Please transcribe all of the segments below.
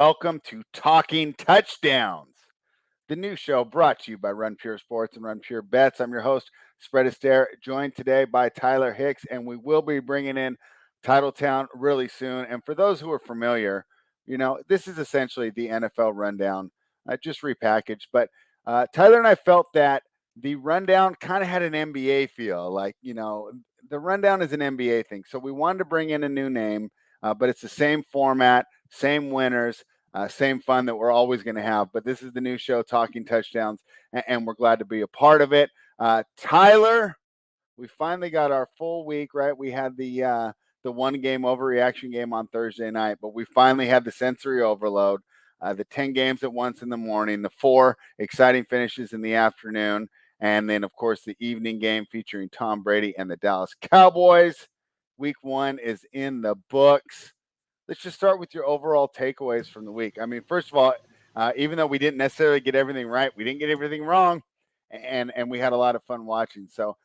Welcome to Talking Touchdowns, the new show brought to you by Run Pure Sports and Run Pure Bets. I'm your host, Astaire, joined today by Tyler Hicks, and we will be bringing in Titletown really soon. And for those who are familiar, this is essentially the NFL rundown, just repackaged. But Tyler and I felt that the rundown kind of had an NBA feel. The rundown is an NBA thing. So we wanted to bring in a new name, but it's the same format, same winners. Same fun that we're always going to have. But this is the new show, Talking Touchdowns, and we're glad to be a part of it. Tyler, we finally got our full week, right? We had the one game overreaction game on Thursday night, but we finally had the sensory overload, the 10 games at once in the morning, the 4 exciting finishes in the afternoon, and then, of course, the evening game featuring Tom Brady and the Dallas Cowboys. Week 1 is in the books. Let's just start with your overall takeaways from the week. I mean, first of all, even though we didn't necessarily get everything right, we didn't get everything wrong, and we had a lot of fun watching. So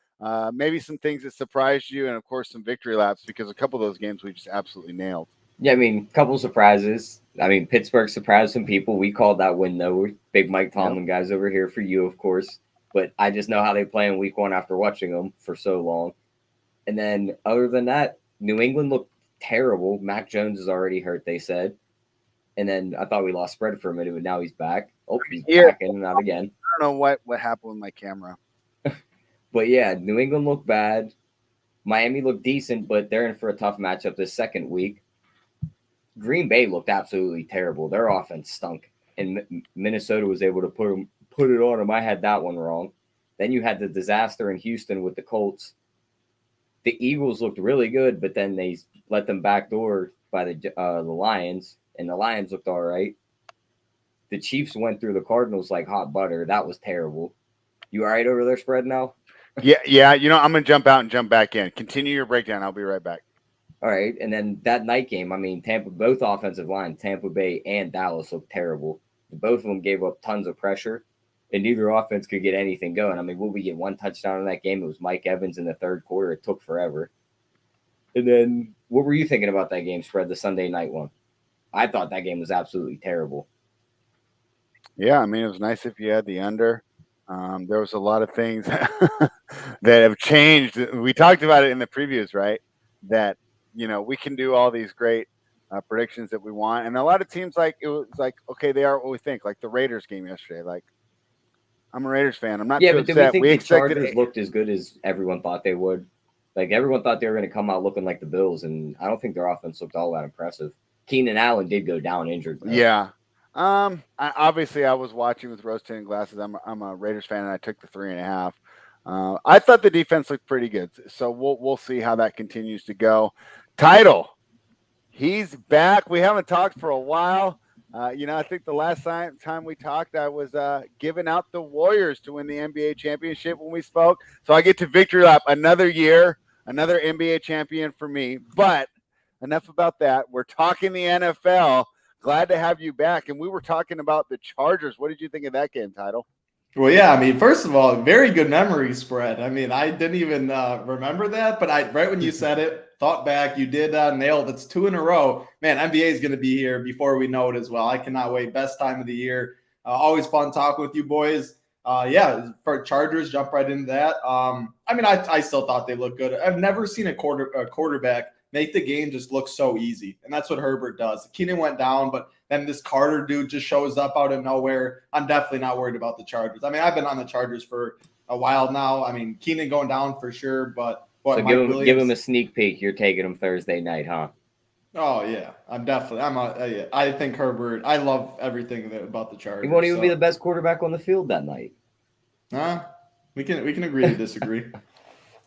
maybe some things that surprised you, and of course some victory laps, because a couple of those games we just absolutely nailed. Yeah, I mean, couple surprises. I mean, Pittsburgh surprised some people. We called that win, though. We're big Mike Tomlin guys over here for you, of course. But I just know how they play in week 1 after watching them for so long. And then other than that, New England looked terrible. Mac Jones is already hurt, they said. And then I thought we lost spread for a minute, but now he's back. Oh, he's back in and out again. I don't know what happened with my camera. But yeah, New England looked bad. Miami looked decent, but they're in for a tough matchup this second week. Green Bay looked absolutely terrible. Their offense stunk. And Minnesota was able to put it on them. I had that one wrong. Then you had the disaster in Houston with the Colts. The Eagles looked really good, but then they let them backdoor by the Lions, and the Lions looked all right. The Chiefs went through the Cardinals like hot butter. That was terrible. You all right over there, spread now? Yeah. I'm going to jump out and jump back in. Continue your breakdown. I'll be right back. All right, and then that night game, I mean, both offensive lines, Tampa Bay and Dallas, looked terrible. Both of them gave up tons of pressure, and neither offense could get anything going. I mean, we get 1 touchdown in that game? It was Mike Evans in the third quarter. It took forever. And then what were you thinking about that game, spread, the Sunday night one? I thought that game was absolutely terrible. Yeah, I mean, it was nice if you had the under. There was a lot of things that have changed. We talked about it in the previews, right? That, we can do all these great predictions that we want. And a lot of teams, it was like, okay, they are what we think. Like the Raiders game yesterday. Like, I'm a Raiders fan. I'm not too upset. Did we think the Chargers looked as good as everyone thought they would? Like, everyone thought they were going to come out looking like the Bills, and I don't think their offense looked all that impressive. Keenan Allen did go down injured, though. Yeah. I was watching with rose-tinted glasses. I'm a Raiders fan, and I took the 3.5. I thought the defense looked pretty good, so we'll see how that continues to go. Title, he's back. We haven't talked for a while. I think the last time we talked, I was giving out the Warriors to win the NBA championship when we spoke. So I get to victory lap another year, another NBA champion for me. But enough about that. We're talking the NFL. Glad to have you back. And we were talking about the Chargers. What did you think of that game, Title? Well, yeah, I mean, first of all, very good memory spread. I mean, I didn't even remember that, but right when you said it, thought back, you did nail it. It's 2 in a row. Man, NBA is going to be here before we know it as well. I cannot wait. Best time of the year. Always fun talking with you boys. For Chargers, jump right into that. I still thought they looked good. I've never seen a quarterback make the game just look so easy, and that's what Herbert does. Keenan went down, but then this Carter dude just shows up out of nowhere. I'm definitely not worried about the Chargers. I mean, I've been on the Chargers for a while now. I mean, Keenan going down for sure, but give him a sneak peek. You're taking him Thursday night, huh? Oh yeah, I think Herbert. I love everything about the Chargers. He won't even be the best quarterback on the field that night. We can agree to disagree.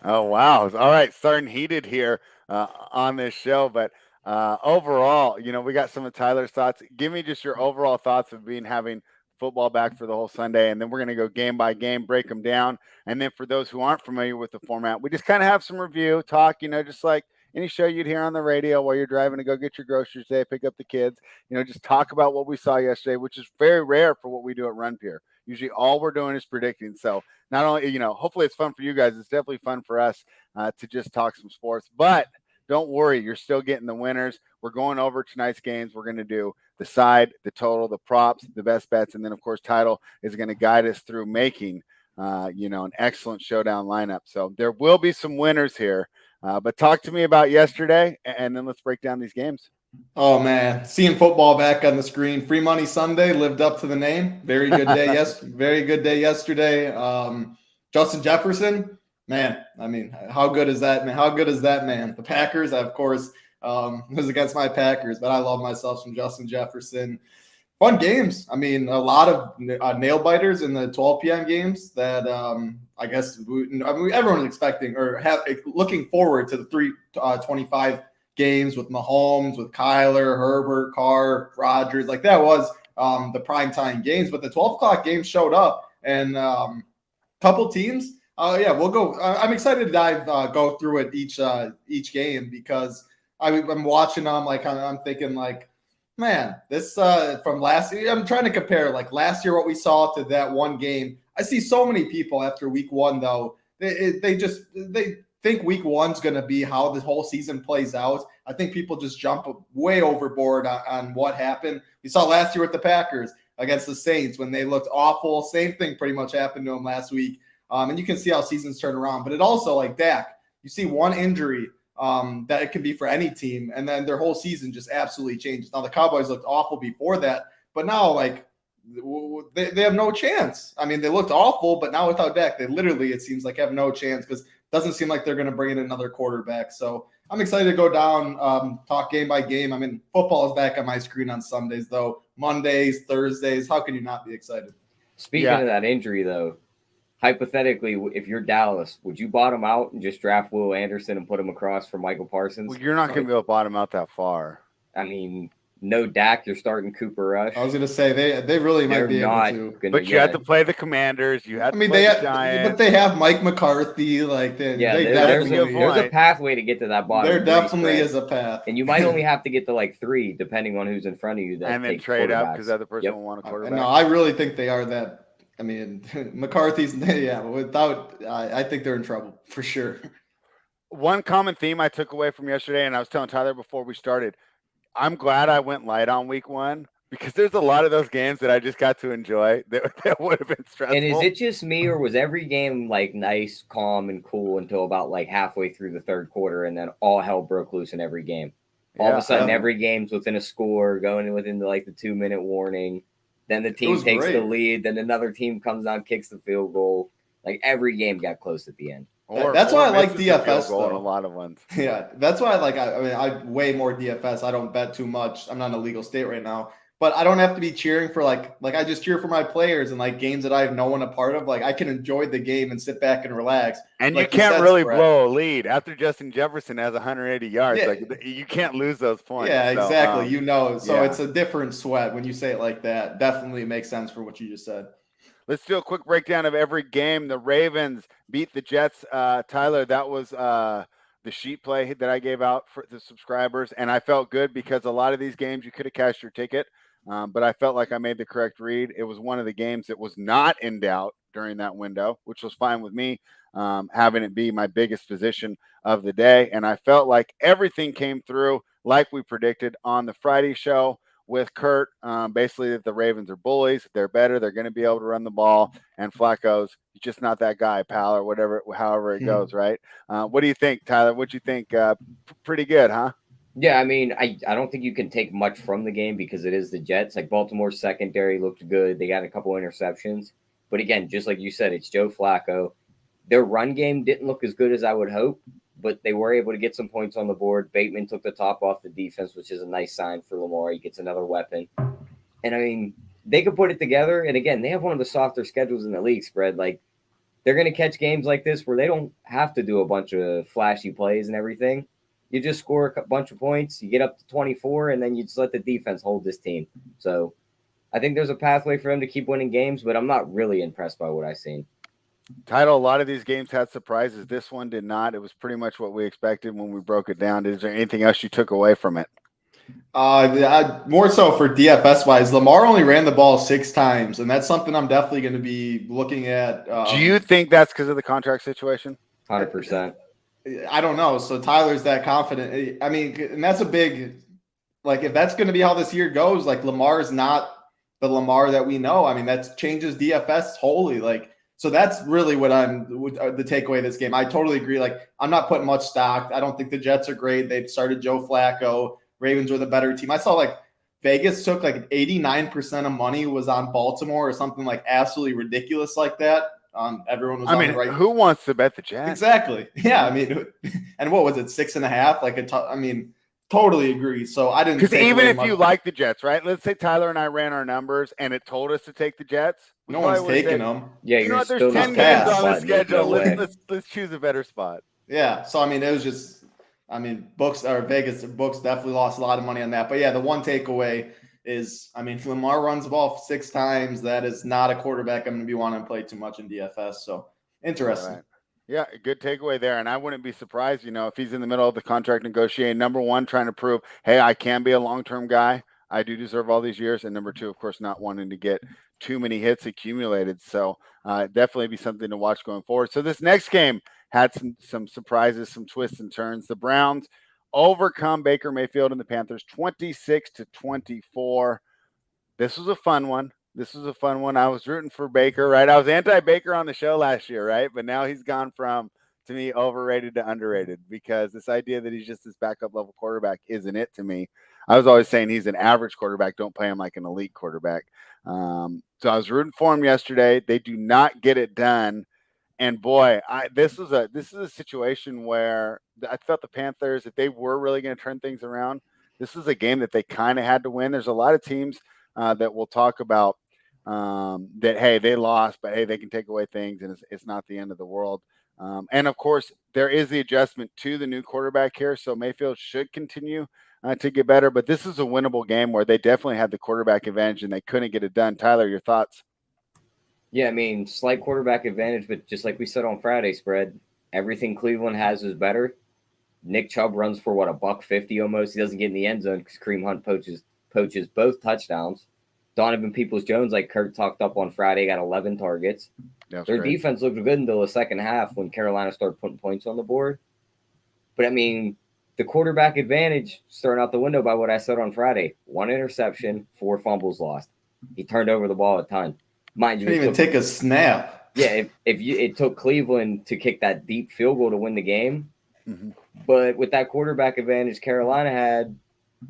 Oh wow! All right, starting heated here on this show, but overall, we got some of Tyler's thoughts. Give me just your overall thoughts of having football back for the whole Sunday, and then we're going to go game by game, break them down, and then for those who aren't familiar with the format, we just kind of have some review talk, just like any show you'd hear on the radio while you're driving to go get your groceries today, pick up the kids, just talk about what we saw yesterday, which is very rare for what we do at Run Pure. Usually all we're doing is predicting. So not only, hopefully it's fun for you guys. It's definitely fun for us to just talk some sports. But don't worry, you're still getting the winners. We're going over tonight's games. We're going to do the side, the total, the props, the best bets, and then of course Title is going to guide us through making an excellent showdown lineup. So there will be some winners here. But talk to me about yesterday, and then let's break down these games. Oh man, seeing football back on the screen. Free Money Sunday lived up to the name. Very good day. Yes, very good day yesterday. Justin Jefferson, man. I mean, how good is that man? How good is that man? The Packers, of course, was against my Packers, but I love myself some Justin Jefferson. Fun games. I mean, a lot of nail biters in the 12 p.m. games that I guess everyone's expecting or looking forward to the 3:25 games with Mahomes, with Kyler, Herbert, Carr, Rodgers. Like that was the primetime games, but the 12 o'clock games showed up, and couple teams. We'll go. I'm excited to go through it each game because I'm watching them. Like I'm thinking like, man, this from last year. I'm trying to compare like last year what we saw to that one game. I see so many people after week one though. They think week one's going to be how the whole season plays out. I think people just jump way overboard on what happened. We saw last year with the Packers against the Saints when they looked awful. Same thing pretty much happened to them last week. And you can see how seasons turn around. But it also, like Dak, you see one injury that it can be for any team, and then their whole season just absolutely changes. Now, the Cowboys looked awful before that, but now, like, they have no chance. I mean, they looked awful, but now without Dak, they literally, it seems like, have no chance because doesn't seem like they're going to bring in another quarterback. So I'm excited to go down, talk game by game. I mean, football is back on my screen on Sundays, though. Mondays, Thursdays. How can you not be excited? Speaking of that injury, though, hypothetically, if you're Dallas, would you bottom out and just draft Will Anderson and put him across from Michael Parsons? Well, you're not going to be able to bottom out that far. I mean, no Dak, you're starting Cooper Rush. I was going to say they really might be able to. But you had to play the Commanders. You had to play the Giants. But they have Mike McCarthy. Like there's a pathway to get to that bottom. There definitely is a path. And you might only have to get to like 3, depending on who's in front of you. And then trade up because the other person will want a quarterback. No, I really think they are that. I mean, McCarthy's, I think they're in trouble for sure. One common theme I took away from yesterday, and I was telling Tyler before we started, I'm glad I went light on week one because there's a lot of those games that I just got to enjoy that would have been stressful. And is it just me, or was every game like nice, calm, and cool until about like halfway through the third quarter, and then all hell broke loose in every game? All of a sudden, every game's within a score, going within like the 2-minute warning. Then the team takes the lead. Then another team comes down, kicks the field goal. Like every game got close at the end. That's why I like DFS though. A lot of ones. Yeah, that's why I like. I way more DFS. I don't bet too much. I'm not in a legal state right now, but I don't have to be cheering for like I just cheer for my players and like games that I have no one a part of. Like I can enjoy the game and sit back and relax. And you can't really blow a lead after Justin Jefferson has 180 yards. Yeah. Like you can't lose those points. Yeah, exactly. So it's a different sweat when you say it like that. Definitely makes sense for what you just said. Let's do a quick breakdown of every game. The Ravens beat the Jets. Tyler, that was the sheet play that I gave out for the subscribers, and I felt good because a lot of these games you could have cashed your ticket, but I felt like I made the correct read. It was one of the games that was not in doubt during that window, which was fine with me, having it be my biggest position of the day, and I felt like everything came through like we predicted on the Friday show with Kurt, basically that the Ravens are bullies. They're better. They're going to be able to run the ball. And Flacco's just not that guy, pal, or whatever, however it goes, right? What do you think, Tyler? What do you think? Pretty good, huh? Yeah, I mean, I don't think you can take much from the game because it is the Jets. Like Baltimore's secondary looked good. They got a couple interceptions. But again, just like you said, it's Joe Flacco. Their run game didn't look as good as I would hope, but they were able to get some points on the board. Bateman took the top off the defense, which is a nice sign for Lamar. He gets another weapon. And, I mean, they could put it together. And, again, they have one of the softer schedules in the league spread. Like, they're going to catch games like this where they don't have to do a bunch of flashy plays and everything. You just score a bunch of points, you get up to 24, and then you just let the defense hold this team. So I think there's a pathway for them to keep winning games, but I'm not really impressed by what I've seen. Title, a lot of these games had surprises. This one did not. It was pretty much what we expected when we broke it down. Is there anything else you took away from it? More so for DFS wise, Lamar only ran the ball 6 times, and that's something I'm definitely going to be looking at. Do you think that's because of the contract situation? 100%. I don't know. So Tyler's that confident. I mean, and that's a big, like, if that's going to be how this year goes, like Lamar's not the Lamar that we know. I mean, that changes DFS wholly. Like, so that's really what the takeaway of this game. I totally agree. Like, I'm not putting much stock. I don't think the Jets are great. They've started Joe Flacco. Ravens were the better team. I saw like Vegas took like 89% of money was on Baltimore or something like absolutely ridiculous like that. Everyone was on the right. Who wants to bet the Jets? Exactly. Yeah. I mean, and what was it? 6.5? Like I mean, totally agree. So I didn't. Because even if you like the Jets, right? Let's say Tyler and I ran our numbers and it told us to take the Jets. No one's taking them. Yeah, you know what? There's 10 games on the schedule. Let's choose a better spot. Yeah. So I mean, it was just. I mean, Vegas books definitely lost a lot of money on that. But yeah, the one takeaway is, I mean, if Lamar runs the ball 6 times, that is not a quarterback I'm going to be wanting to play too much in DFS. So interesting. Right. Yeah, good takeaway there. And I wouldn't be surprised, if he's in the middle of the contract negotiating, number one, trying to prove, hey, I can be a long-term guy. I do deserve all these years. And number two, of course, not wanting to get too many hits accumulated. So definitely be something to watch going forward. So this next game had some surprises, some twists and turns. The Browns overcome Baker Mayfield and the Panthers 26-24. This was a fun one. I was rooting for Baker, right? I was anti-Baker on the show last year, right? But now he's gone from, to me, overrated to underrated, because this idea that he's just this backup level quarterback isn't it to me. I was always saying he's an average quarterback. Don't play him like an elite quarterback. So I was rooting for him yesterday. They do not get it done. And boy, this is a situation where I felt the Panthers, if they were really going to turn things around, this is a game that they kind of had to win. There's a lot of teams that we'll talk about that, hey, they lost, but hey, they can take away things, and it's not the end of the world. And of course, there is the adjustment to the new quarterback here, so Mayfield should continue to get better. But this is a winnable game where they definitely had the quarterback advantage and they couldn't get it done. Tyler, your thoughts? Yeah, I mean, slight quarterback advantage, but just like we said on Friday spread, everything Cleveland has is better. Nick Chubb runs for, $150 almost. He doesn't get in the end zone because Kareem Hunt poaches both touchdowns. Donovan Peoples-Jones, like Kurt talked up on Friday, got 11 targets. Their defense looked good until the second half when Carolina started putting points on the board. But, I mean, the quarterback advantage is thrown out the window by what I said on Friday. 1 interception, 4 fumbles lost. He turned over the ball a ton. Mind you, didn't even take a snap. Yeah, it took Cleveland to kick that deep field goal to win the game. Mm-hmm. But with that quarterback advantage Carolina had,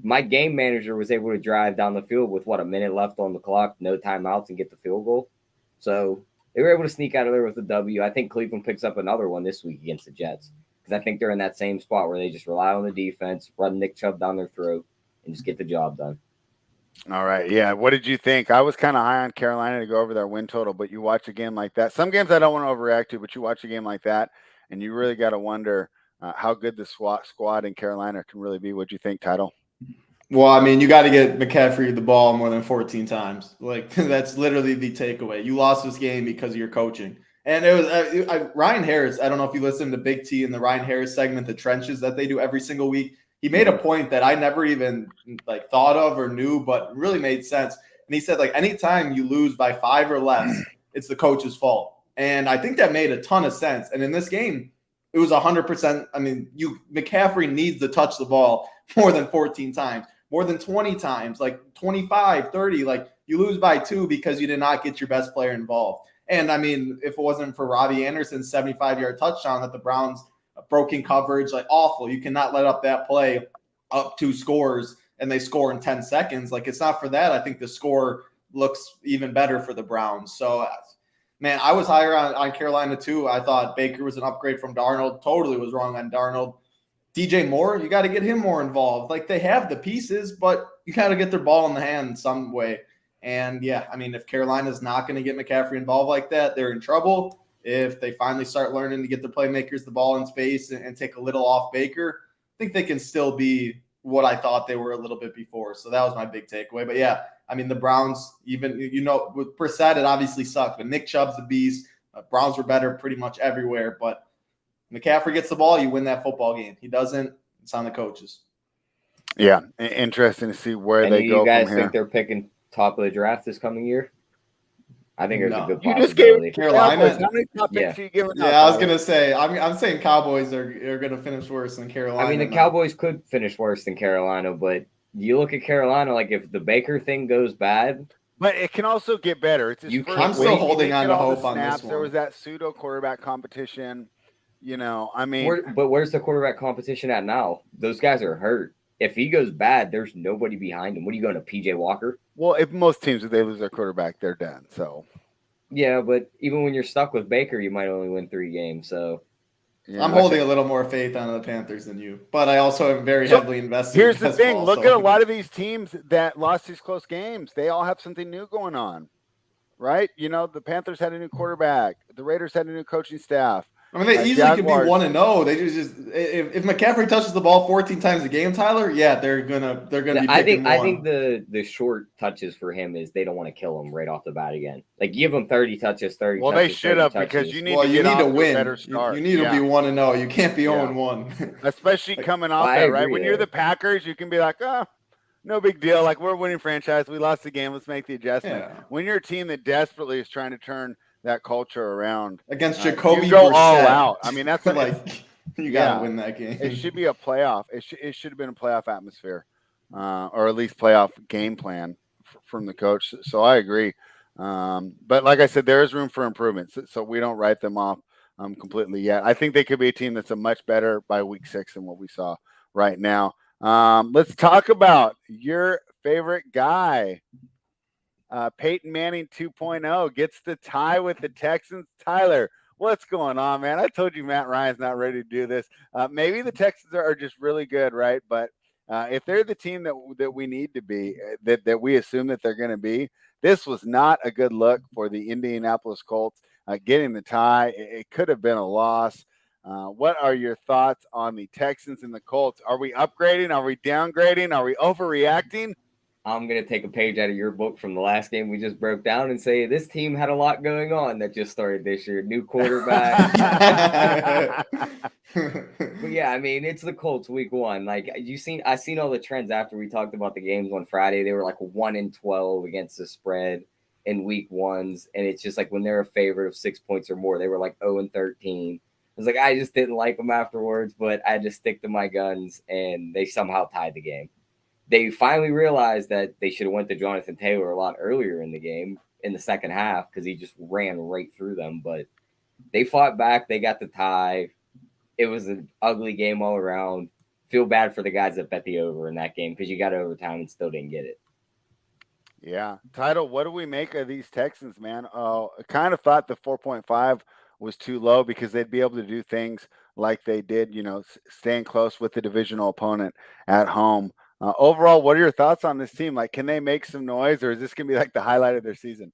my game manager was able to drive down the field with, a minute left on the clock, no timeouts, and get the field goal. So they were able to sneak out of there with a W. I think Cleveland picks up another one this week against the Jets, because I think they're in that same spot where they just rely on the defense, run Nick Chubb down their throat, and just get the job done. All right. Yeah. What did you think? I was kind of high on Carolina to go over their win total, but you watch a game like that. Some games I don't want to overreact to, but you watch a game like that, and you really got to wonder how good the squad in Carolina can really be. What'd you think, Title? Well, I mean, you got to get McCaffrey the ball more than 14 times. Like, that's literally the takeaway. You lost this game because of your coaching. And it was Ryan Harris. I don't know if you listen to Big T in the Ryan Harris segment, the trenches that they do every single week. He made a point that I never even thought of or knew, but really made sense. And he said, anytime you lose by 5 or less, it's the coach's fault. And I think that made a ton of sense. And in this game, it was 100%. I mean, McCaffrey needs to touch the ball more than 14 times, more than 20 times, 25, 30. You lose by 2 because you did not get your best player involved. And I mean, if it wasn't for Robbie Anderson's 75-yard touchdown that the Browns broken coverage, awful. You cannot let up that play up 2 scores and they score in 10 seconds. It's not for that. I think the score looks even better for the Browns. So, man, I was higher on Carolina too. I thought Baker was an upgrade from Darnold. Totally was wrong on Darnold. DJ Moore, you got to get him more involved. They have the pieces, but you got to get their ball in the hand in some way. And yeah, I mean, if Carolina's not going to get McCaffrey involved like that, they're in trouble. If they finally start learning to get the playmakers the ball in space and take a little off Baker, I think they can still be what I thought they were a little bit before. So that was my big takeaway. But yeah, I mean, the Browns, even, with Brissett, it obviously sucked, but Nick Chubb's the beast. Browns were better pretty much everywhere, but McCaffrey gets the ball, you win that football game. He doesn't, it's on the coaches. Yeah, interesting to see where they go from here. You guys think they're picking top of the draft this coming year? I think there's a good You just gave possibility. Carolina. How many top picks are you giving out? Yeah, I was gonna say. I'm saying Cowboys are gonna finish worse than Carolina. I mean, the Cowboys could finish worse than Carolina, but you look at Carolina, like if the Baker thing goes bad, but it can also get better. It's his first I'm still week. holding He on didn't to get all the hope on this snaps. one. There was that pseudo quarterback competition. I mean, but where's the quarterback competition at now? Those guys are hurt. If he goes bad, there's nobody behind him. What are you going to PJ Walker? well, if most teams, if they lose their quarterback, they're done. So yeah, but even when you're stuck with Baker, you might only win 3 games. So yeah, I'm holding a little more faith on the Panthers than you, but I also am very heavily invested. Here's the thing: look at a lot of these teams that lost these close games. They all have something new going on, right? The Panthers had a new quarterback. The Raiders had a new coaching staff. I mean, they easily could be 1-0. They just if McCaffrey touches the ball 14 times a game, Tyler, yeah, they're gonna be picking I think the short touches for him is they don't want to kill him right off the bat again. Like give him 30 touches, 30. Well, touches, they should have because you need to win. Better start. You need to be 1-0. You can't be 0-1. Especially coming off that, right? When you're the Packers, you can be like, oh, no big deal. Like we're a winning franchise. We lost the game. Let's make the adjustment. Yeah. When you're a team that desperately is trying to turn that culture around against Jacoby, you go all out. I mean, that's like you gotta win that game. It should be a playoff. It should have been a playoff atmosphere, or at least playoff game plan from the coach. So I agree. But like I said, there is room for improvement. So we don't write them off completely yet. I think they could be a team that's a much better by week 6 than what we saw right now. Let's talk about your favorite guy. Peyton Manning 2.0 gets the tie with the Texans. Tyler, what's going on, man? I told you Matt Ryan's not ready to do this. Maybe the Texans are just really good, right? But if they're the team that we need to be, that we assume that they're going to be, this was not a good look for the Indianapolis Colts getting the tie. It could have been a loss. What are your thoughts on the Texans and the Colts? Are we upgrading? Are we downgrading? Are we overreacting? I'm going to take a page out of your book from the last game we just broke down and say this team had a lot going on that just started this year. New quarterback. But yeah, I mean, it's the Colts week 1. Like I seen all the trends after we talked about the games on Friday. They were like 1-12 against the spread in week 1s. And it's just like when they're a favorite of 6 points or more, they were like 0-13. I was like, I just didn't like them afterwards, but I just stick to my guns and they somehow tied the game. They finally realized that they should have went to Jonathan Taylor a lot earlier in the game in the second half because he just ran right through them. But they fought back. They got the tie. It was an ugly game all around. Feel bad for the guys that bet the over in that game because you got overtime and still didn't get it. Yeah. Title, what do we make of these Texans, man? I kind of thought the 4.5 was too low because they'd be able to do things like they did, staying close with the divisional opponent at home. Overall, what are your thoughts on this team? Like, can they make some noise, or is this going to be like the highlight of their season?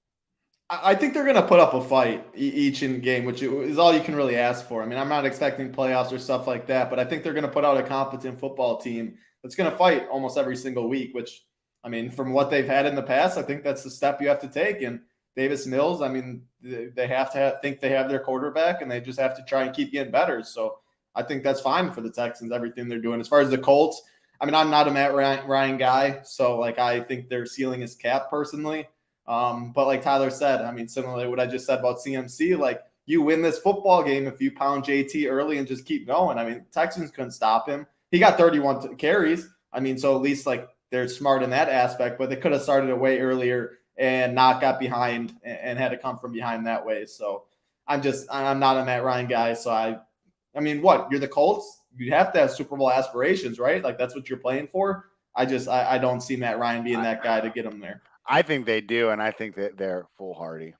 I think they're going to put up a fight each in game, which is all you can really ask for. I mean, I'm not expecting playoffs or stuff like that, but I think they're going to put out a competent football team that's going to fight almost every single week, which, I mean, from what they've had in the past, I think that's the step you have to take. And Davis Mills, I mean, they have to think they have their quarterback, and they just have to try and keep getting better. So I think that's fine for the Texans, everything they're doing. As far as the Colts, I mean, I'm not a Matt Ryan guy, so like I think their ceiling is capped personally. But like Tyler said, I mean, similarly what I just said about CMC, like you win this football game if you pound JT early and just keep going. I mean, Texans couldn't stop him. He got 31 carries. I mean, so at least like they're smart in that aspect, but they could have started it way earlier and not got behind and had to come from behind that way. So I'm not a Matt Ryan guy. So I mean, what? You're the Colts? You have to have Super Bowl aspirations, right? Like that's what you're playing for. I don't see Matt Ryan being that guy to get them there. I think they do, and I think that they're foolhardy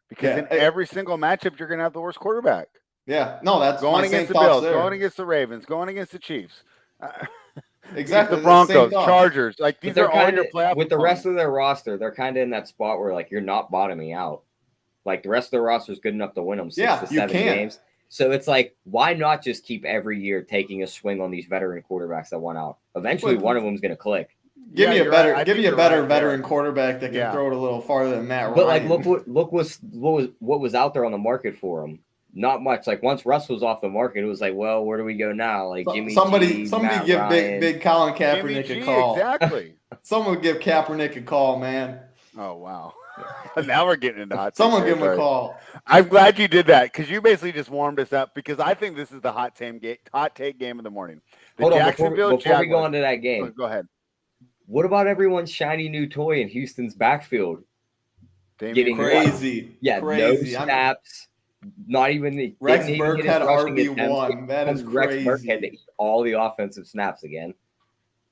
because in every single matchup you're going to have the worst quarterback. Yeah, no, that's going against the Bills, going against the Ravens, going against the Chiefs. Exactly, the Broncos, Chargers. Like these are all your playoff with the rest of their roster. They're kind of in that spot where like you're not bottoming out. Like the rest of their roster is good enough to win them 6 to 7 games. So it's like, why not just keep every year taking a swing on these veteran quarterbacks that went out? Eventually, one of them is going to click. Give me a better veteran quarterback that can throw it a little farther than Matt Ryan. But like, look what was out there on the market for him. Not much. Like once Russ was off the market, it was like, well, where do we go now? Like somebody Matt give Ryan. big Colin Kaepernick a call. Exactly. Someone give Kaepernick a call, man. Oh, wow. Now we're getting into hot. Someone give him a call. I'm glad you did that because you basically just warmed us up because I think this is the hot take game of the morning. Hold on, before we go on to that game. Go ahead. What about everyone's shiny new toy in Houston's backfield? Getting crazy. Yeah, crazy. No snaps. Not even the Rex Burkhead RB1. That is crazy. Rex Burkhead to eat all the offensive snaps again.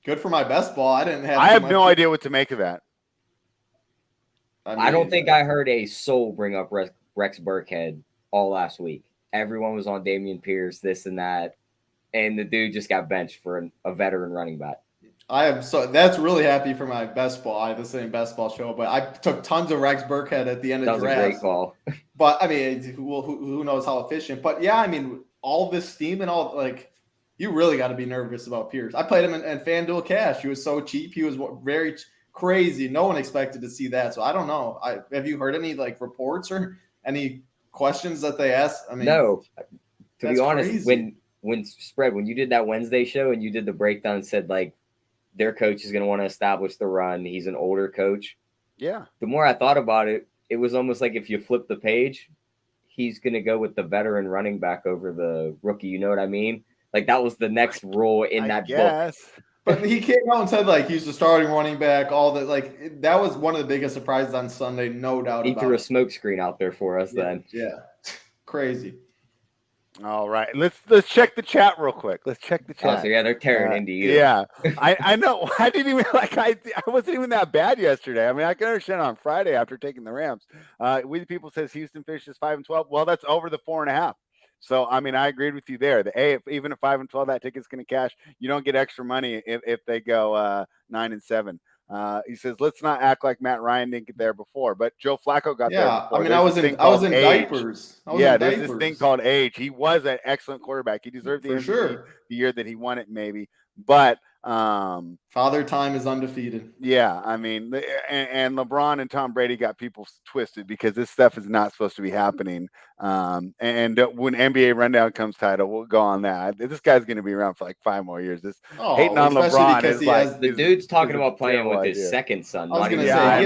Good for my best ball. I have no idea what to make of that. I don't think I heard a soul bring up Rex Burkhead all last week. Everyone was on Dameon Pierce, this and that, and the dude just got benched for a veteran running back. That's really happy for my best ball. I had the same best ball show, but I took tons of Rex Burkhead at the end of the draft. That was a great call. But I mean, who knows how efficient? But yeah, I mean, all this steam and all, like, you really got to be nervous about Pierce. I played him in FanDuel Cash. He was so cheap. He was very crazy. No one expected to see that. So I don't know. Have you heard any like reports or any questions that they asked? I mean, no. To be honest, crazy. when you did that Wednesday show and you did the breakdown and said like their coach is going to want to establish the run. He's an older coach. Yeah. The more I thought about it, it was almost like if you flip the page, he's going to go with the veteran running back over the rookie. You know what I mean? Like that was the next rule in that book. But he came out and said like he's the starting running back. All that, like that was one of the biggest surprises on Sunday, no doubt. He threw a smoke screen out there for us then. Yeah, crazy. All right, let's check the chat real quick. Let's check the chat. Oh, so yeah, they're tearing into you. Yeah, I know. I didn't even I wasn't even that bad yesterday. I mean, I can understand on Friday after taking the Rams. We the people says Houston finishes 5-12. Well, that's over the 4.5. So I mean, I agreed with you there. Even at 5-12, that ticket's going to cash. You don't get extra money if they go 9-7. He says, let's not act like Matt Ryan didn't get there before, but Joe Flacco got there before. I mean, I was in diapers. There's this thing called age. He was an excellent quarterback. He deserved the MVP the year that he won it, maybe. But Father Time is undefeated. Yeah, I mean, and LeBron and Tom Brady got people twisted because this stuff is not supposed to be happening. And when NBA Rundown comes title, we'll go on that. This guy's going to be around for like 5 more years. Hating on LeBron is like the dude's talking about playing with his second son. I was going to say,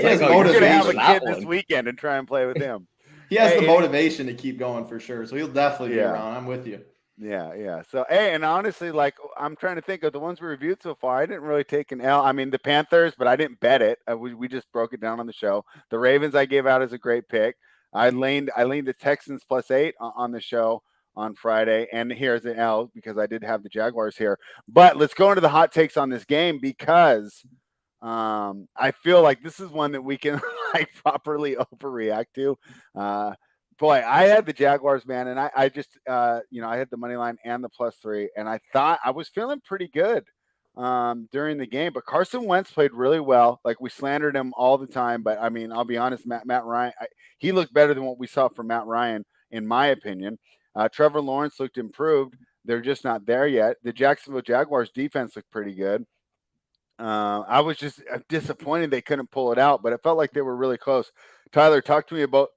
he has motivation. You're going to have a kid this weekend and try and play with him. He has the motivation to keep going for sure. So he'll definitely be around. I'm with you. Yeah. So, and honestly, like I'm trying to think of the ones we reviewed so far. I didn't really take an L. I mean, the Panthers, but I didn't bet it. We just broke it down on the show. The Ravens I gave out as a great pick. I leaned the Texans +8 on the show on Friday, and here's an L because I did have the Jaguars here. But let's go into the hot takes on this game because I feel like this is one that we can like properly overreact to. Boy, I had the Jaguars, man, and I just, I had the money line and the +3, and I thought I was feeling pretty good during the game. But Carson Wentz played really well. Like we slandered him all the time, but I mean, I'll be honest, Matt Ryan, he looked better than what we saw from Matt Ryan, in my opinion. Trevor Lawrence looked improved. They're just not there yet. The Jacksonville Jaguars defense looked pretty good. I was just disappointed they couldn't pull it out, but it felt like they were really close. Tyler, talk to me about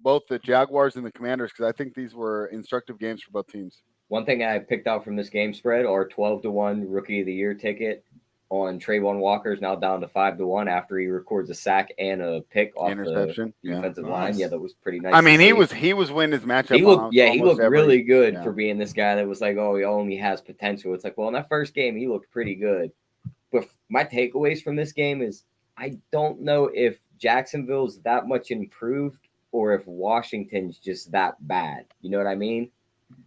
both the Jaguars and the Commanders because I think these were instructive games for both teams. One thing I picked out from this game spread, our 12-1 Rookie of the Year ticket on Trayvon Walker is now down to 5-1 after he records a sack and a pick off interception the defensive line. Yeah, that was pretty nice. I mean, he was winning his matchup. He looked really good for being this guy that was like, oh, he only has potential. It's like, well, in that first game, he looked pretty good. But my takeaways from this game is I don't know if Jacksonville's that much improved or if Washington's just that bad. You know what I mean?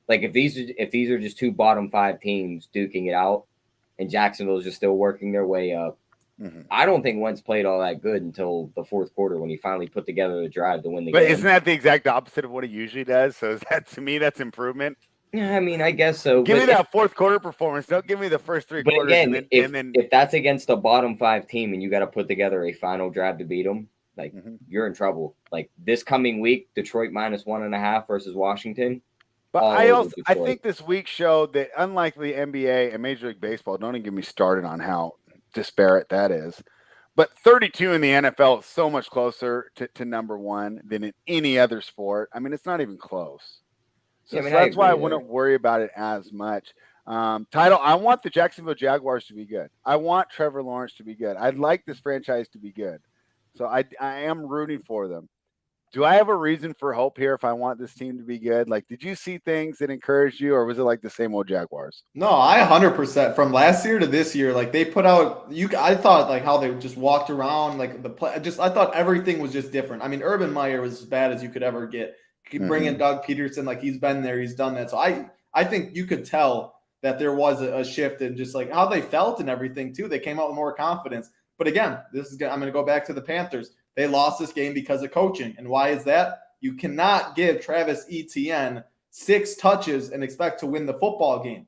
Like if these are just two bottom 5 teams duking it out and Jacksonville's just still working their way up. Mm-hmm. I don't think Wentz played all that good until the fourth quarter when he finally put together the drive to win the game. But isn't that the exact opposite of what he usually does? So is that, to me, that's improvement? Yeah, I mean, I guess so. Give me that fourth quarter performance. Don't give me the first 3 quarters. Again, if that's against a bottom 5 team and you got to put together a final drive to beat them, like you're in trouble. Like this coming week, Detroit -1.5 versus Washington. But I think this week showed that unlike the NBA and Major League Baseball, don't even get me started on how disparate that is. But 32 in the NFL is so much closer to number 1 than in any other sport. I mean, it's not even close. So, so that's why I wouldn't worry about it as much. Title, I want the Jacksonville Jaguars to be good. I want Trevor Lawrence to be good. I'd like this franchise to be good. So I am rooting for them. Do I have a reason for hope here if I want this team to be good? Like, did you see things that encouraged you, or was it like the same old Jaguars? No, I 100% from last year to this year. Like they put out I thought like how they just walked around like the play. I thought everything was just different. I mean, Urban Meyer was as bad as you could ever get. You could bring in Doug Peterson, like he's been there, he's done that. So I think you could tell that there was a shift in just like how they felt and everything too. They came out with more confidence. But again, I'm going to go back to the Panthers. They lost this game because of coaching. And why is that? You cannot give Travis Etienne 6 touches and expect to win the football game.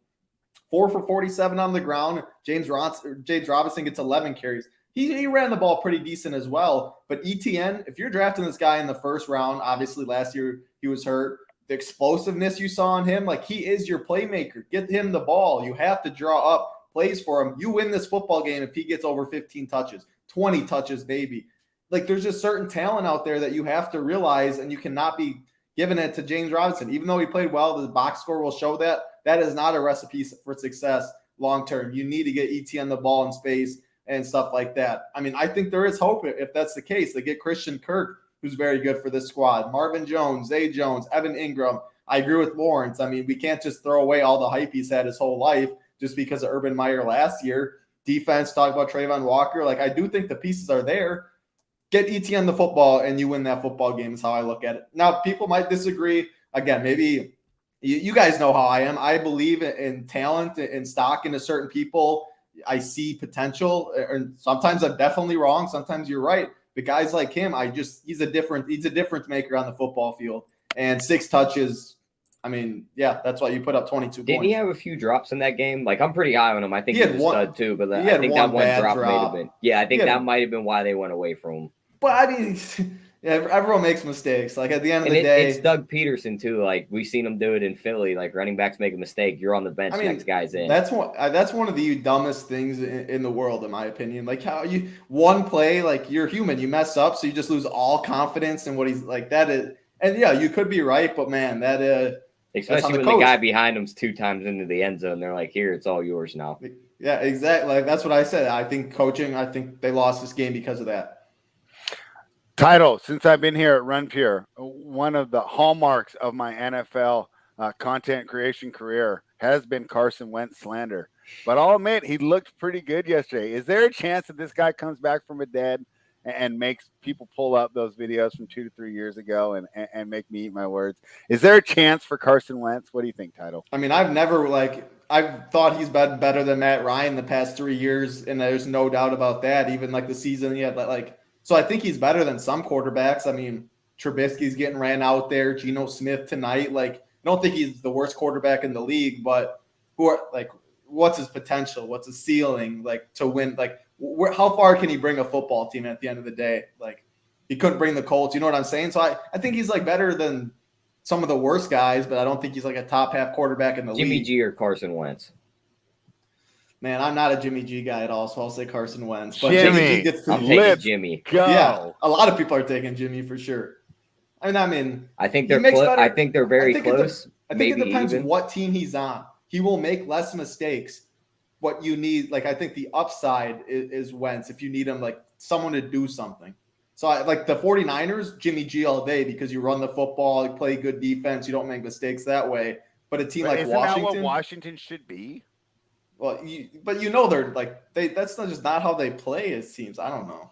4 for 47 on the ground. James Robinson gets 11 carries. He ran the ball pretty decent as well. But Etienne, if you're drafting this guy in the first round, obviously last year he was hurt. The explosiveness you saw on him, like he is your playmaker. Get him the ball. You have to draw up plays for him. You win this football game if he gets over 15 touches, 20 touches, maybe. Like there's just certain talent out there that you have to realize, and you cannot be giving it to James Robinson. Even though he played well, the box score will show that. That is not a recipe for success long term. You need to get ETN the ball in space and stuff like that. I mean, I think there is hope if that's the case. They get Christian Kirk, who's very good for this squad. Marvin Jones, Zay Jones, Evan Ingram. I agree with Lawrence. I mean, we can't just throw away all the hype he's had his whole life just because of Urban Meyer last year. Defense, talk about Trayvon Walker. Like, I do think the pieces are there. Get ETN the football, and you win that football game is how I look at it. Now, people might disagree. Again, maybe you guys know how I am. I believe in talent and stock into certain people. I see potential. And sometimes I'm definitely wrong. Sometimes you're right. But guys like him, he's a difference maker on the football field. And 6 touches, I mean, yeah, that's why you put up 22 Didn't points. he have a few drops in that game? Like, I'm pretty high on him. I think He he's had a one- stud too, but he I had think one that one bad drop might drop. have been. Yeah, I think He had- that might have been why they went away from him. But I mean, everyone makes mistakes. Like at the end of And the day, it's Doug Peterson too. Like we've seen him do it in Philly. Like running backs make a mistake, you're on the bench, next guy's in. That's one of the dumbest things in the world, in my opinion. Like how you one play, like you're human, you mess up, so you just lose all confidence in what he's like. That is, and yeah, you could be right, but man, especially when the guy behind him's 2 times into the end zone, they're like, "Here, it's all yours now." Yeah, exactly. Like, that's what I said. I think coaching. I think they lost this game because of that. Title, since I've been here at Run Pure, one of the hallmarks of my NFL content creation career has been Carson Wentz slander. But I'll admit, he looked pretty good yesterday. Is there a chance that this guy comes back from the dead and makes people pull up those videos from 2 to 3 years ago and make me eat my words? Is there a chance for Carson Wentz? What do you think, Title? I mean, I've thought he's been better than Matt Ryan the past 3 years, and there's no doubt about that. Even like the season he had, so I think he's better than some quarterbacks. I mean, Trubisky's getting ran out there. Geno Smith tonight. Like, I don't think he's the worst quarterback in the league, but what's his potential? What's his ceiling? Like to win? Like, how far can he bring a football team at the end of the day? Like, he couldn't bring the Colts. You know what I'm saying? So I think he's like better than some of the worst guys, but I don't think he's like a top half quarterback in the league. Jimmy G or Carson Wentz? Man, I'm not a Jimmy G guy at all, so I'll say Carson Wentz. But Jimmy gets I'm taking Jimmy. Go. Yeah, a lot of people are taking Jimmy for sure. I mean, I think they're I think they're very close. I think maybe it depends even. what team he's on. He will make less mistakes. What you need, like I think the upside is Wentz if you need him, like someone to do something. So like the 49ers, Jimmy G all day because you run the football, you play good defense, you don't make mistakes that way. But a team like isn't Washington, that what Washington should be? Well, they're like that's not just not how they play as teams. I don't know.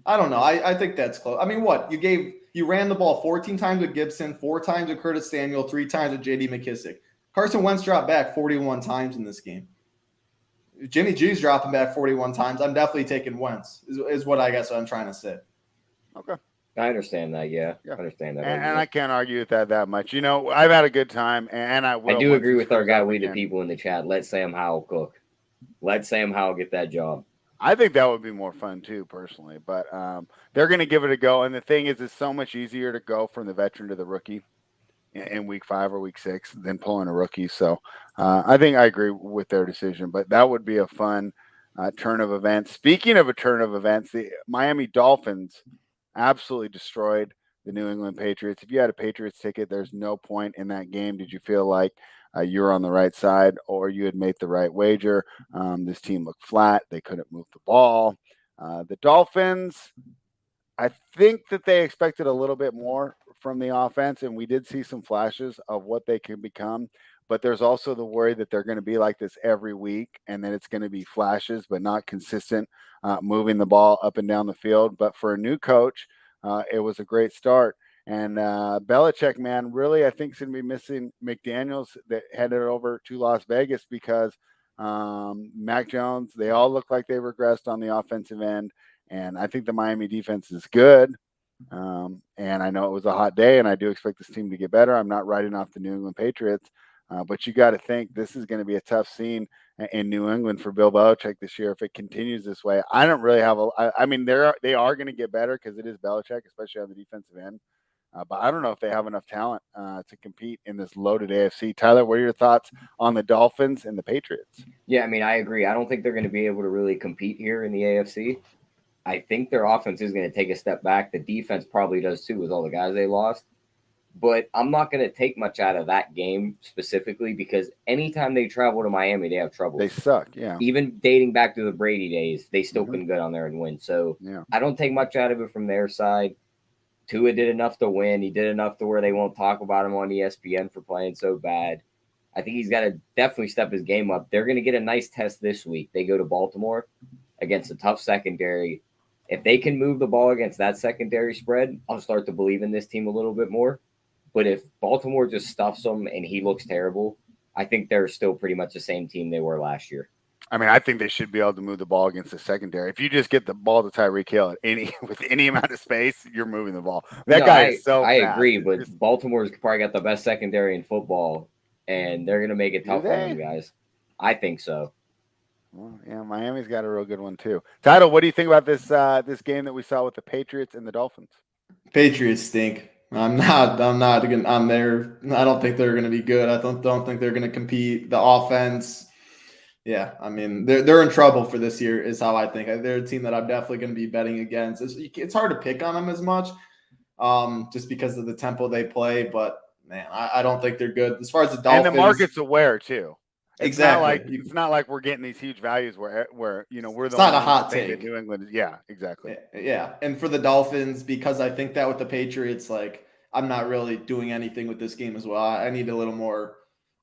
I think that's close. I mean, what you ran the ball 14 times with Gibson, 4 times with Curtis Samuel, 3 times with J.D. McKissick. Carson Wentz dropped back 41 times in this game. If Jimmy G's dropping back 41 times, I'm definitely taking Wentz. Is what I guess I'm trying to say. Okay. I understand that. Yeah. I understand that. And I can't argue with that much. You know, I've had a good time, and I will. I do agree with our guy, We the People in the chat. Let Sam Howell cook. Let Sam Howell get that job. I think that would be more fun too, personally. But they're going to give it a go. And the thing is, it's so much easier to go from the veteran to the rookie in week 5 or week 6 than pulling a rookie. So I think I agree with their decision. But that would be a fun turn of events. Speaking of a turn of events, the Miami Dolphins absolutely destroyed the New England Patriots. If you had a Patriots ticket, there's no point in that game. Did you feel like you were on the right side or you had made the right wager? This team looked flat. They couldn't move the ball. The Dolphins, I think that they expected a little bit more from the offense, and we did see some flashes of what they can become. But there's also the worry that they're going to be like this every week, and that it's going to be flashes, but not consistent, moving the ball up and down the field. But for a new coach, it was a great start. And Belichick, man, really, I think is going to be missing McDaniels that headed over to Las Vegas because Mac Jones, they all look like they regressed on the offensive end. And I think the Miami defense is good. And I know it was a hot day, and I do expect this team to get better. I'm not writing off the New England Patriots, but you got to think this is going to be a tough scene in New England for Bill Belichick this year if it continues this way. I don't really have I mean, they are going to get better because it is Belichick, especially on the defensive end. But I don't know if they have enough talent to compete in this loaded AFC. Tyler, what are your thoughts on the Dolphins and the Patriots? Yeah, I mean, I agree. I don't think they're going to be able to really compete here in the AFC. I think their offense is going to take a step back. The defense probably does too with all the guys they lost. But I'm not going to take much out of that game specifically because anytime they travel to Miami, they have trouble. They suck, yeah. Even dating back to the Brady days, they still couldn't get on there and win. So yeah. I don't take much out of it from their side. Tua did enough to win. He did enough to where they won't talk about him on ESPN for playing so bad. I think he's got to definitely step his game up. They're going to get a nice test this week. They go to Baltimore against a tough secondary. If they can move the ball against that secondary spread, I'll start to believe in this team a little bit more. But if Baltimore just stuffs them and he looks terrible, I think they're still pretty much the same team they were last year. I mean, I think they should be able to move the ball against the secondary. If you just get the ball to Tyreek Hill with any amount of space, you're moving the ball. That guy is so I fast. agree, but Baltimore's probably got the best secondary in football, and they're going to make it tough on them guys. I think so. Well, yeah, Miami's got a real good one too. Title, what do you think about this game that we saw with the Patriots and the Dolphins? Patriots stink. I'm not on there. I don't think they're going to be good. I don't think they're going to compete. The offense, yeah, I mean, they're in trouble for this year is how I think. They're a team that I'm definitely going to be betting against. It's hard to pick on them as much just because of the tempo they play, but man, I don't think they're good. As far as the Dolphins. And the market's aware too. Exactly. It's not like we're getting these huge values where we're the it's not a hot take. New England, yeah, exactly. Yeah, and for the Dolphins, because I think that with the Patriots, like I'm not really doing anything with this game as well. I need a little more.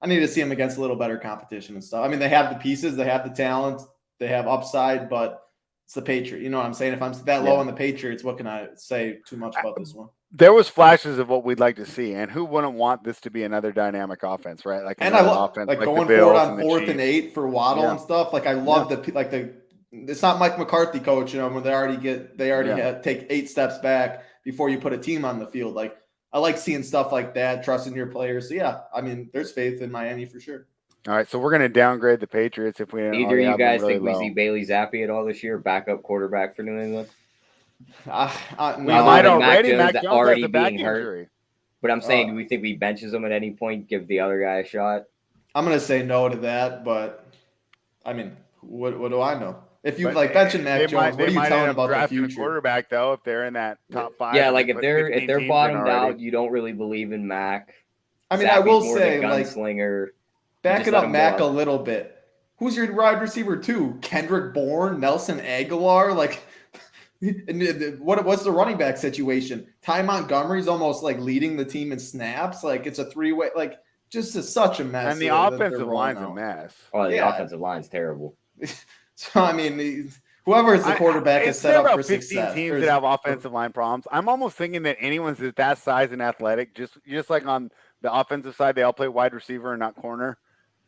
I need to see them against a little better competition and stuff. I mean, they have the pieces, they have the talent, they have upside, but it's the Patriots. You know what I'm saying? If I'm that low on the Patriots, what can I say too much about this one? There was flashes of what we'd like to see, and who wouldn't want this to be another dynamic offense, right? Like, and I love like going forward on 4th and 8 for Waddle and stuff. Like, I love it's not Mike McCarthy coach, when they already take 8 steps back before you put a team on the field. Like, I like seeing stuff like that, trusting your players. So yeah, I mean, there's faith in Miami for sure. All right, so we're going to downgrade the Patriots if we either you guys think we see Bailey Zappi at all this year, backup quarterback for New England. We might already. Mac Jones already has a back being hurt. Injury. But I'm saying, do we think we benches him at any point, give the other guy a shot? I'm going to say no to that, but I mean, what do I know? If you benching Mac Jones, what are you telling about the future? A quarterback though, if they're in that top 5. Yeah, like if they're bottomed out, you don't really believe in Mac. I mean, I will say, gunslinger. Back it up, Mac, a little bit. Who's your wide receiver too? Kendrick Bourne, Nelson Aguilar, like. What's the running back situation? Ty Montgomery's almost like leading the team in snaps. Like it's a 3-way. Like just such a mess. And the offensive line's a mess. Oh, the offensive line's terrible. So I mean, whoever is the quarterback is set up for 15 success. Teams that have offensive line problems. I'm almost thinking that anyone's that size and athletic, just like on the offensive side, they all play wide receiver and not corner.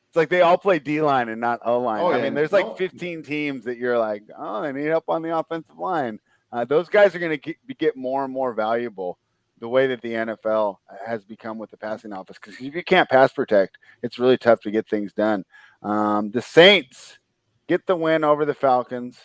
It's like they all play D-line and not O-line. Oh, yeah. I mean, there's 15 teams that you're like, oh, they need help on the offensive line. Those guys are going to get more and more valuable the way that the NFL has become with the passing offense. Because if you can't pass protect, it's really tough to get things done. The Saints get the win over the Falcons.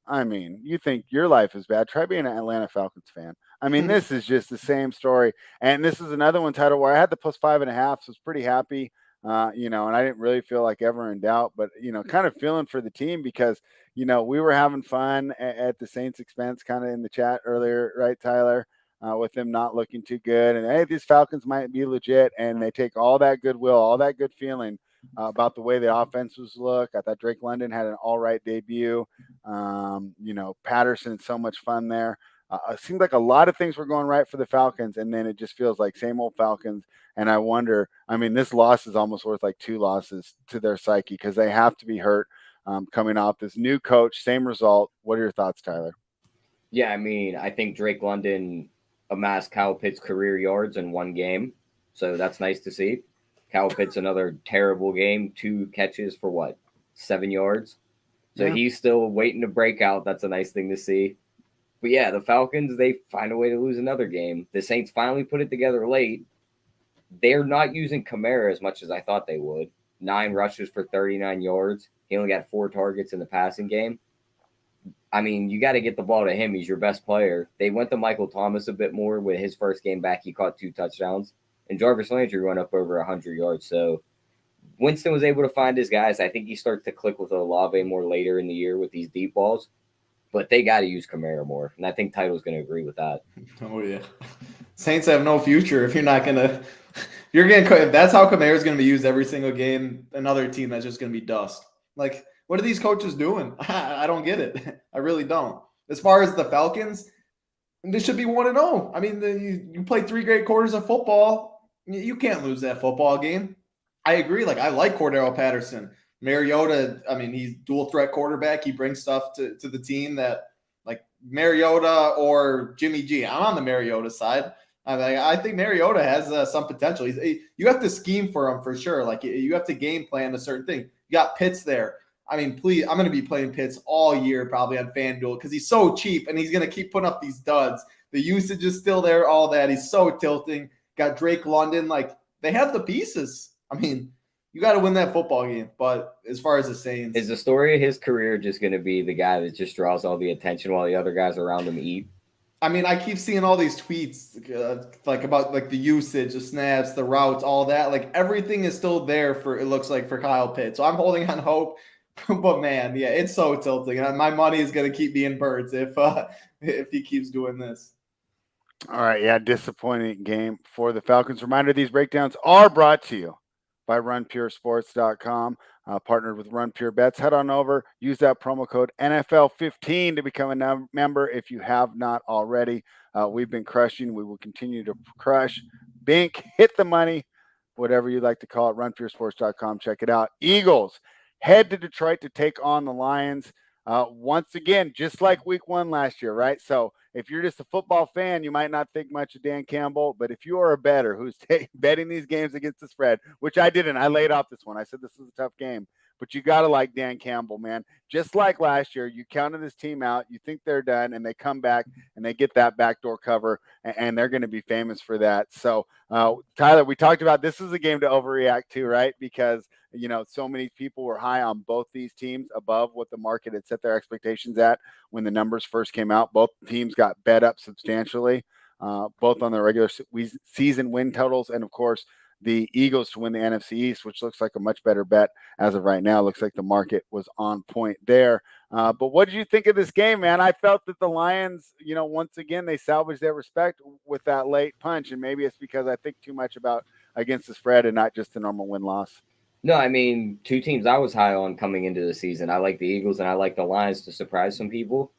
I mean, you think your life is bad. Try being an Atlanta Falcons fan. I mean, this is just the same story. And this is another one, title where I had the +5.5, so I was pretty happy. And I didn't really feel like ever in doubt, but, kind of feeling for the team because, we were having fun at the Saints' expense kind of in the chat earlier, right, Tyler, with them not looking too good. And, hey, these Falcons might be legit, and they take all that goodwill, all that good feeling about the way the offenses look. I thought Drake London had an all right debut. Patterson, so much fun there. It seemed like a lot of things were going right for the Falcons, and then it just feels like same old Falcons. And I wonder, I mean, this loss is almost worth like 2 losses to their psyche because they have to be hurt coming off this new coach, same result. What are your thoughts, Tyler? Yeah, I mean, I think Drake London amassed Kyle Pitts' career yards in one game, so that's nice to see. Kyle Pitts, another terrible game, 2 catches for 7 yards. So he's still waiting to break out. That's a nice thing to see. But yeah, the Falcons, they find a way to lose another game. The Saints finally put it together late. They're not using Kamara as much as I thought they would. 9 rushes for 39 yards. He only got 4 targets in the passing game. I mean, you got to get the ball to him. He's your best player. They went to Michael Thomas a bit more. With his first game back, he caught 2 touchdowns. And Jarvis Landry went up over 100 yards. So Winston was able to find his guys. I think he starts to click with Olave more later in the year with these deep balls. But they got to use Kamara more. And I think Title's going to agree with that. Oh, yeah. Saints have no future if you're not going to – if that's how Kamara's going to be used every single game, another team that's just going to be dust. Like, what are these coaches doing? I don't get it. I really don't. As far as the Falcons, they should be 1-0. I mean, you play 3 great quarters of football. You can't lose that football game. I agree. Like, I like Cordero Patterson. Mariota, I mean, he's dual threat quarterback. He brings stuff to the team that, like, Mariota or Jimmy G. I'm on the Mariota side. I think Mariota has some potential. You have to scheme for him for sure. Like, you have to game plan a certain thing. You got Pitts there. I mean, please, I'm going to be playing Pitts all year probably on FanDuel because he's so cheap and he's going to keep putting up these duds. The usage is still there, all that. He's so tilting. Got Drake London. Like, they have the pieces. I mean, you got to win that football game. But as far as the Saints, is the story of his career just going to be the guy that just draws all the attention while the other guys around him eat? I mean, I keep seeing all these tweets like about like the usage, the snaps, the routes, all that. Like, everything is still there it looks like for Kyle Pitts. So I'm holding on hope. But man, yeah, it's so tilting. And my money is going to keep being birds if he keeps doing this. All right, yeah, disappointing game for the Falcons. Reminder, these breakdowns are brought to you by runpuresports.com, partnered with Run Pure Bets. Head on over, use that promo code NFL15 to become a member if you have not already. We've been crushing. We will continue to crush. Bink, hit the money, whatever you like to call it, runpuresports.com. Check it out. Eagles head to Detroit to take on the Lions. Once again, just like week 1 last year, right? So if you're just a football fan, you might not think much of Dan Campbell. But if you are a bettor who's betting these games against the spread, which I didn't, I laid off this one. I said this is a tough game. But you got to like Dan Campbell, man. Just like last year, you counted this team out. You think they're done, and they come back, and they get that backdoor cover, and they're going to be famous for that. So, Tyler, we talked about this is a game to overreact to, right? Because, so many people were high on both these teams above what the market had set their expectations at when the numbers first came out. Both teams got bet up substantially, both on the regular season win totals and, of course, the Eagles to win the NFC East, which looks like a much better bet as of right now. Looks like the market was on point there. But what did you think of this game, man? I felt that the Lions, once again, they salvaged their respect with that late punch. And maybe it's because I think too much about against the spread and not just the normal win-loss. No, I mean, 2 teams I was high on coming into the season. I like the Eagles and I like the Lions to surprise some people.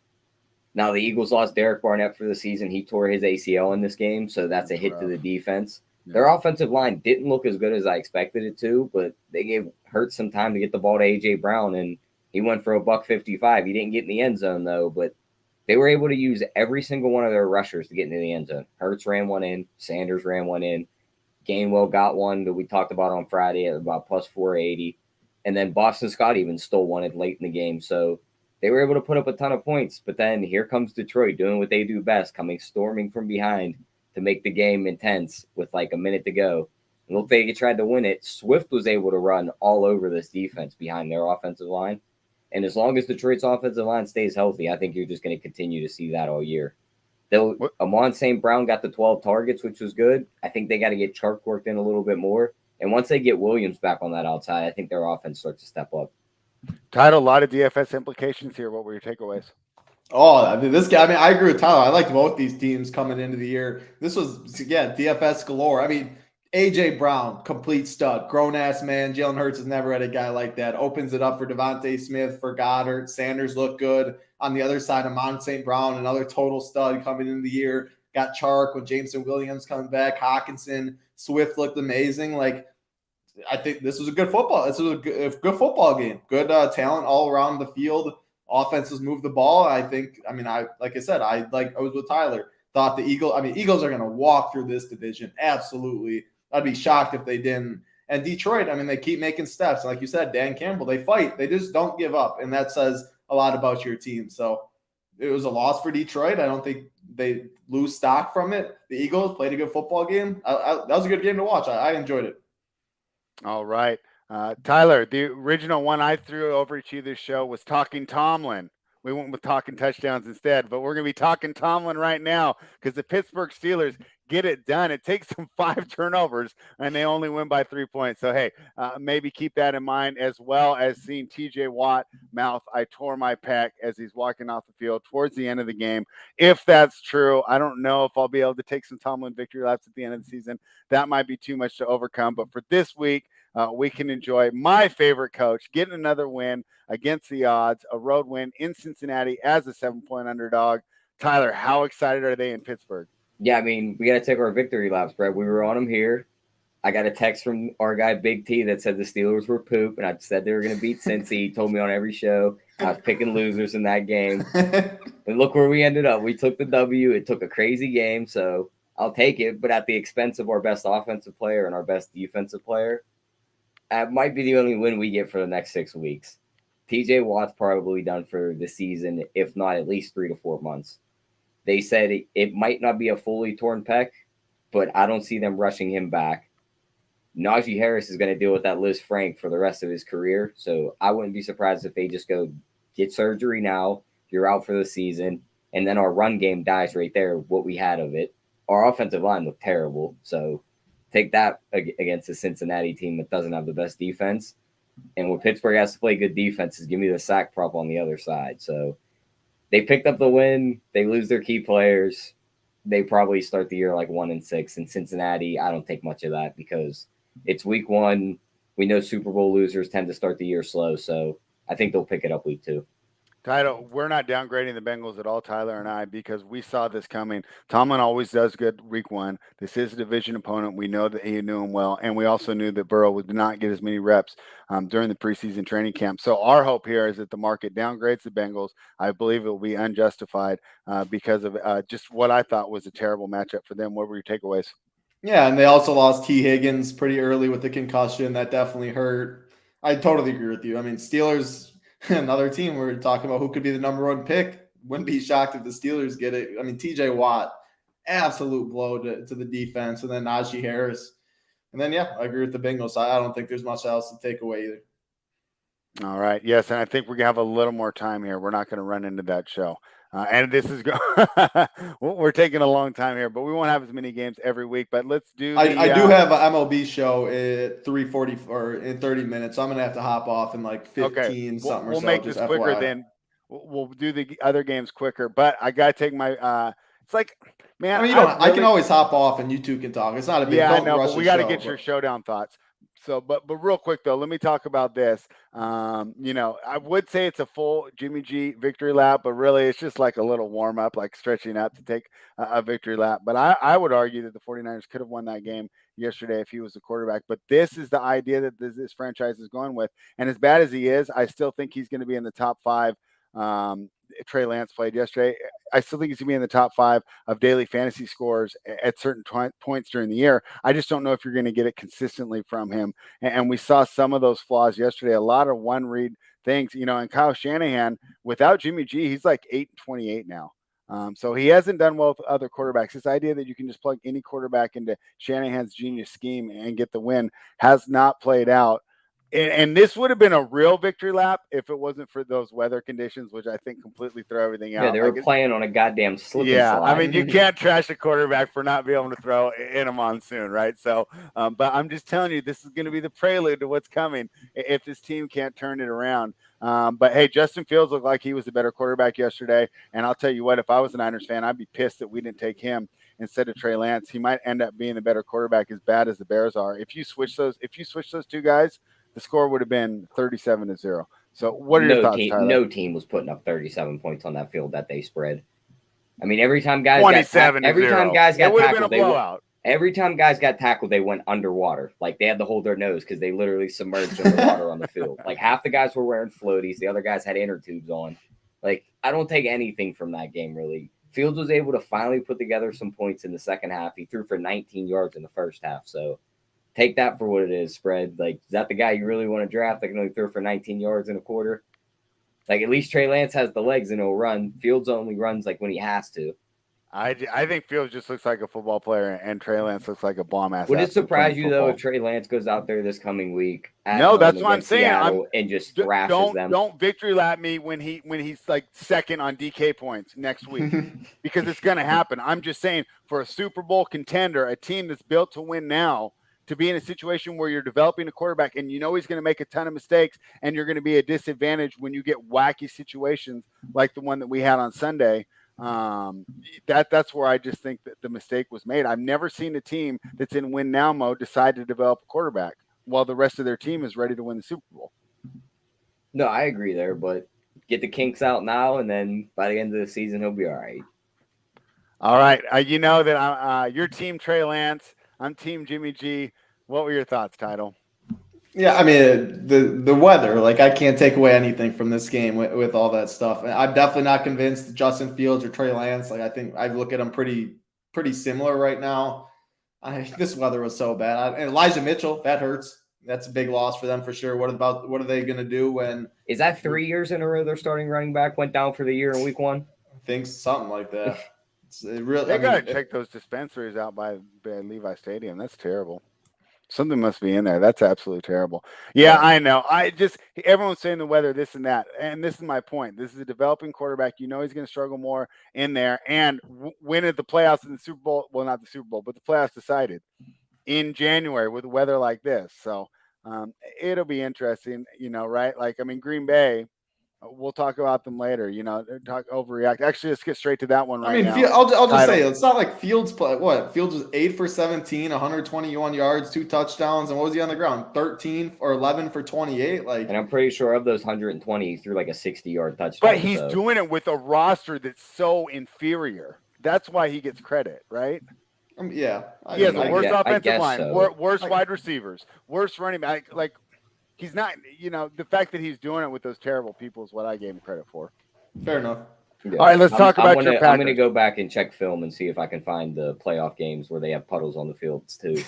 Now, the Eagles lost Derek Barnett for the season. He tore his ACL in this game, so that's a hit to the defense. Yeah. Their offensive line didn't look as good as I expected it to, but they gave Hurts some time to get the ball to A.J. Brown, and he went for $155. He didn't get in the end zone, though, but they were able to use every single one of their rushers to get into the end zone. Hurts ran one in. Sanders ran one in. Gainwell got one that we talked about on Friday at about plus 480. And then Boston Scott even stole one late in the game. So they were able to put up a ton of points. But then here comes Detroit doing what they do best, coming storming from behind to make the game intense with like a minute to go. It looked like they tried to win it. Swift was able to run all over this defense behind their offensive line. And as long as Detroit's offensive line stays healthy, I think you're just going to continue to see that all year. Amon St. Brown got the 12 targets, which was good. I think they got to get Chark worked in a little bit more. And once they get Williams back on that outside, I think their offense starts to step up. Title, a lot of DFS implications here. What were your takeaways? Oh, I mean, I agree with Tyler. I liked both these teams coming into the year. This was, DFS galore. I mean, A.J. Brown, complete stud, grown-ass man. Jalen Hurts has never had a guy like that. Opens it up for Devontae Smith, for Goddard. Sanders looked good. on the other side, Amon St. Brown, another total stud coming into the year. Got Chark with Jameson Williams coming back. Hawkinson, Swift looked amazing. Like, I think this was a good football. This was a good football game. Good talent all around the field. Offenses move the ball. I like I said, I was with Tyler. Thought the Eagles are going to walk through this division. Absolutely. I'd be shocked if they didn't. And Detroit, they keep making steps. Like you said, Dan Campbell, they fight. They just don't give up. And that says a lot about your team. So it was a loss for Detroit. I don't think they lose stock from it. The Eagles played a good football game. That was a good game to watch. I enjoyed it. All right. Tyler, the original one I threw over at you this show was Talking Tomlin. We went with Talking Touchdowns instead, but we're going to be talking Tomlin right now because the Pittsburgh Steelers get it done. It takes them 5 turnovers, and they only win by 3 points. So, hey, maybe keep that in mind, as well as seeing T.J. Watt mouth, "I tore my pec," as he's walking off the field towards the end of the game. If that's true, I don't know if I'll be able to take some Tomlin victory laps at the end of the season. That might be too much to overcome. But for this week, we can enjoy my favorite coach getting another win against the odds, a road win in Cincinnati as a 7-point underdog. Tyler, how excited are they in Pittsburgh? Yeah, we got to take our victory laps, Brett. We were on them here. I got a text from our guy, Big T, that said the Steelers were poop, and I said they were going to beat Cincy. He told me on every show. I was picking losers in that game. And look where we ended up. We took the W. It took a crazy game, so I'll take it, but at the expense of our best offensive player and our best defensive player. That might be the only win we get for the next 6 weeks. TJ Watt's probably done for the season, if not at least 3 to 4 months. They said it might not be a fully torn pec, but I don't see them rushing him back. Najee Harris is going to deal with that Liz Frank for the rest of his career, so I wouldn't be surprised if they just go get surgery now, you're out for the season, and then our run game dies right there, what we had of it. Our offensive line looked terrible, so take that against a Cincinnati team that doesn't have the best defense. And when Pittsburgh has to play good defenses, give me the sack prop on the other side. So they picked up the win. They lose their key players. They probably start the year like 1-6. In Cincinnati, I don't take much of that because it's week 1. We know Super Bowl losers tend to start the year slow. So I think they'll pick it up week 2. Tyler, we're not downgrading the Bengals at all, Tyler and I, because we saw this coming. Tomlin always does good week 1. This is a division opponent. We know that he knew him well, and we also knew that Burrow would not get as many reps during the preseason training camp. So our hope here is that the market downgrades the Bengals. I believe it will be unjustified because of just what I thought was a terrible matchup for them. What were your takeaways? Yeah, and they also lost T. Higgins pretty early with the concussion. That definitely hurt. I totally agree with you. Steelers, another team we're talking about who could be the number 1 pick. Wouldn't be shocked if the Steelers get it. TJ Watt, absolute blow to the defense, and then Najee Harris. And then, yeah, I agree with the Bengals. I don't think there's much else to take away either. All right. Yes, and I think we're going to have a little more time here. We're not going to run into that show. And this is we're taking a long time here, but we won't have as many games every week. But let's do. I do have an MLB show at 3:40 or in 30 minutes, so I'm gonna have to hop off in like 15 okay. something. We'll or so, make this quicker. Then we'll do the other games quicker. But I gotta take my. It's like, man. I can always hop off and you two can talk. It's not a big. Yeah, I know, but we got to get your showdown thoughts. So, but real quick though, let me talk about this. I would say it's a full Jimmy G victory lap, but really it's just like a little warm up, like stretching out to take a victory lap. But I would argue that the 49ers could have won that game yesterday if he was the quarterback. But this is the idea that this franchise is going with. And as bad as he is, I still think he's going to be in the top 5. Trey Lance played yesterday. I still think he's going to be in the top 5 of daily fantasy scores at certain points during the year. I just don't know if you're going to get it consistently from him. And we saw some of those flaws yesterday, a lot of one read things, and Kyle Shanahan, without Jimmy G, he's like 8-28 now. So he hasn't done well with other quarterbacks. This idea that you can just plug any quarterback into Shanahan's genius scheme and get the win has not played out. And this would have been a real victory lap if it wasn't for those weather conditions, which I think completely throw everything out. Yeah, they were playing on a goddamn slip and slide. You can't trash a quarterback for not being able to throw in a monsoon, right? So, but I'm just telling you, this is going to be the prelude to what's coming if this team can't turn it around. But, hey, Justin Fields looked like he was the better quarterback yesterday. And I'll tell you what, if I was a Niners fan, I'd be pissed that we didn't take him instead of Trey Lance. He might end up being the better quarterback as bad as the Bears are. If you switch those two guys, the score would have been 37-0. So what are your thoughts, Tyler? No team was putting up 37 points on that field that they spread. I mean, every time guys got tackled, every time guys got tackled, they went underwater. Like they had to hold their nose because they literally submerged underwater on the field. Like half the guys were wearing floaties, the other guys had inner tubes on. Like I don't take anything from that game really. Fields was able to finally put together some points in the second half. He threw for 19 yards in the first half. So take that for what it is, spread. Like, is that the guy you really want to draft that can only throw for 19 yards in a quarter? Like, at least Trey Lance has the legs and he'll run. Fields only runs, like, when he has to. I think Fields just looks like a football player, and Trey Lance looks like a bomb-ass. Would it surprise you, though, if Trey Lance goes out there this coming week? No, that's what I'm saying. And just thrashes them. Don't victory lap me when he's like second on DK points next week because it's going to happen. I'm just saying for a Super Bowl contender, a team that's built to win now, to be in a situation where you're developing a quarterback and you know he's going to make a ton of mistakes and you're going to be a disadvantage when you get wacky situations like the one that we had on Sunday. That's where I just think that the mistake was made. I've never seen a team that's in win now mode decide to develop a quarterback while the rest of their team is ready to win the Super Bowl. No, I agree there, but get the kinks out now, and then by the end of the season, he'll be all right. All right. You know that your team, Trey Lance. I'm team Jimmy G. What were your thoughts, Title? Yeah, I mean, the weather, like I can't take away anything from this game with all that stuff. I'm definitely not convinced that Justin Fields or Trey Lance. Like I think I look at them pretty similar right now. This weather was so bad. And Elijah Mitchell, that hurts. That's a big loss for them for sure. What are they going to do when? Is that 3 years in a row their starting running back went down for the year in week 1? I think something like that. They got to check those dispensaries out by Levi Stadium. That's terrible. Something must be in there. That's absolutely terrible. Yeah, I know. Everyone's saying the weather, this and that. And this is my point. This is a developing quarterback. You know he's going to struggle more in there. And win at the playoffs in the Super Bowl. Well, not the Super Bowl, but the playoffs decided in January with weather like this. So it'll be interesting, right? Like, I mean, Green Bay, we'll talk about them later, talk overreact. Actually, let's get straight to that one right now. I'll just say, it's not like Fields play. What? Fields was 8 for 17, 121 yards, 2 touchdowns. And what was he on the ground? 13 or 11 for 28. And I'm pretty sure of those 120, he threw like a 60-yard touchdown. But he's doing it with a roster that's so inferior. That's why he gets credit, right? Yeah. He has the worst offensive line, worst wide receivers, worst running back. Like, he's not, the fact that he's doing it with those terrible people is what I gave him credit for. Fair enough. Yeah. All right, let's talk about your Packers. I'm going to go back and check film and see if I can find the playoff games where they have puddles on the fields too.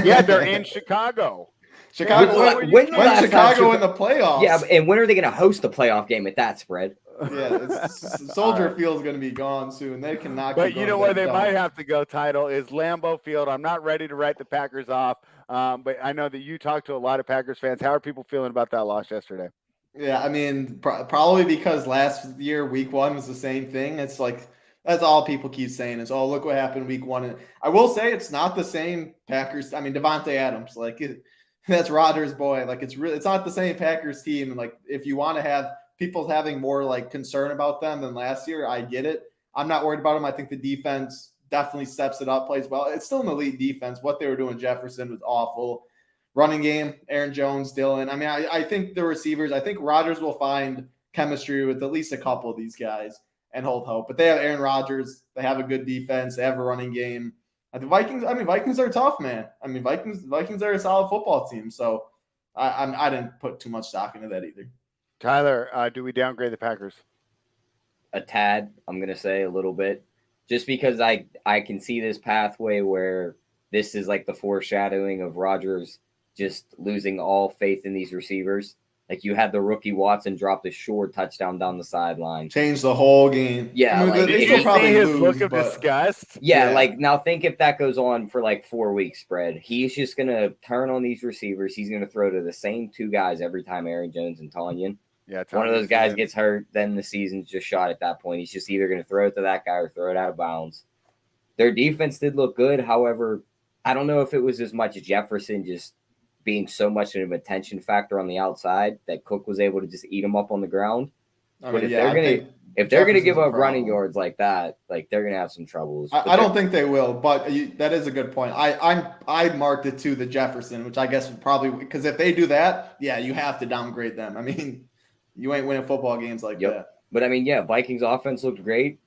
Yeah, they're in Chicago. When Chicago in the playoffs? Yeah, and when are they going to host the playoff game at that spread? Yeah, Soldier Field's going to be gone soon. They cannot. But you know where they might have to go, Title, is Lambeau Field. I'm not ready to write the Packers off, but I know that you talk to a lot of Packers fans. How are people feeling about that loss yesterday? Yeah, I mean, probably because last year, week 1 was the same thing. It's like, that's all people keep saying is, oh, look what happened week 1. And I will say it's not the same Packers. I mean, Devontae Adams, that's Rodgers' boy. Like, it's not the same Packers team. And like, if you want to have people having more like concern about them than last year, I get it. I'm not worried about them. I think the defense definitely steps it up, plays well. It's still an elite defense. What they were doing, Jefferson was awful. Running game, Aaron Jones, Dillon. I mean, I think the receivers, I think Rodgers will find chemistry with at least a couple of these guys and hold hope. But they have Aaron Rodgers. They have a good defense. They have a running game. The Vikings are tough, man. I mean, Vikings are a solid football team. So I didn't put too much stock into that either. Tyler, do we downgrade the Packers? A tad, I'm going to say a little bit. Just because I can see this pathway where this is like the foreshadowing of Rodgers just losing all faith in these receivers. Like you had the rookie Watson drop the short touchdown down the sideline. Changed the whole game. Yeah. Did you see his look of disgust? Yeah, like now think if that goes on for like 4 weeks spread, he's just going to turn on these receivers. He's going to throw to the same 2 guys every time, Aaron Jones and Tanyan. Yeah, one of those guys gets hurt, then the season's just shot at that point. He's just either going to throw it to that guy or throw it out of bounds. Their defense did look good. However, I don't know if it was as much Jefferson just being so much of an attention factor on the outside that Cook was able to just eat him up on the ground. But if they're going to give up running yards like that, like they're going to have some troubles. I don't think they will, but that is a good point. I marked it to the Jefferson, which I guess would probably, because if they do that, yeah, you have to downgrade them. I mean, You ain't winning football games like that. But I mean, yeah, Vikings offense looked great.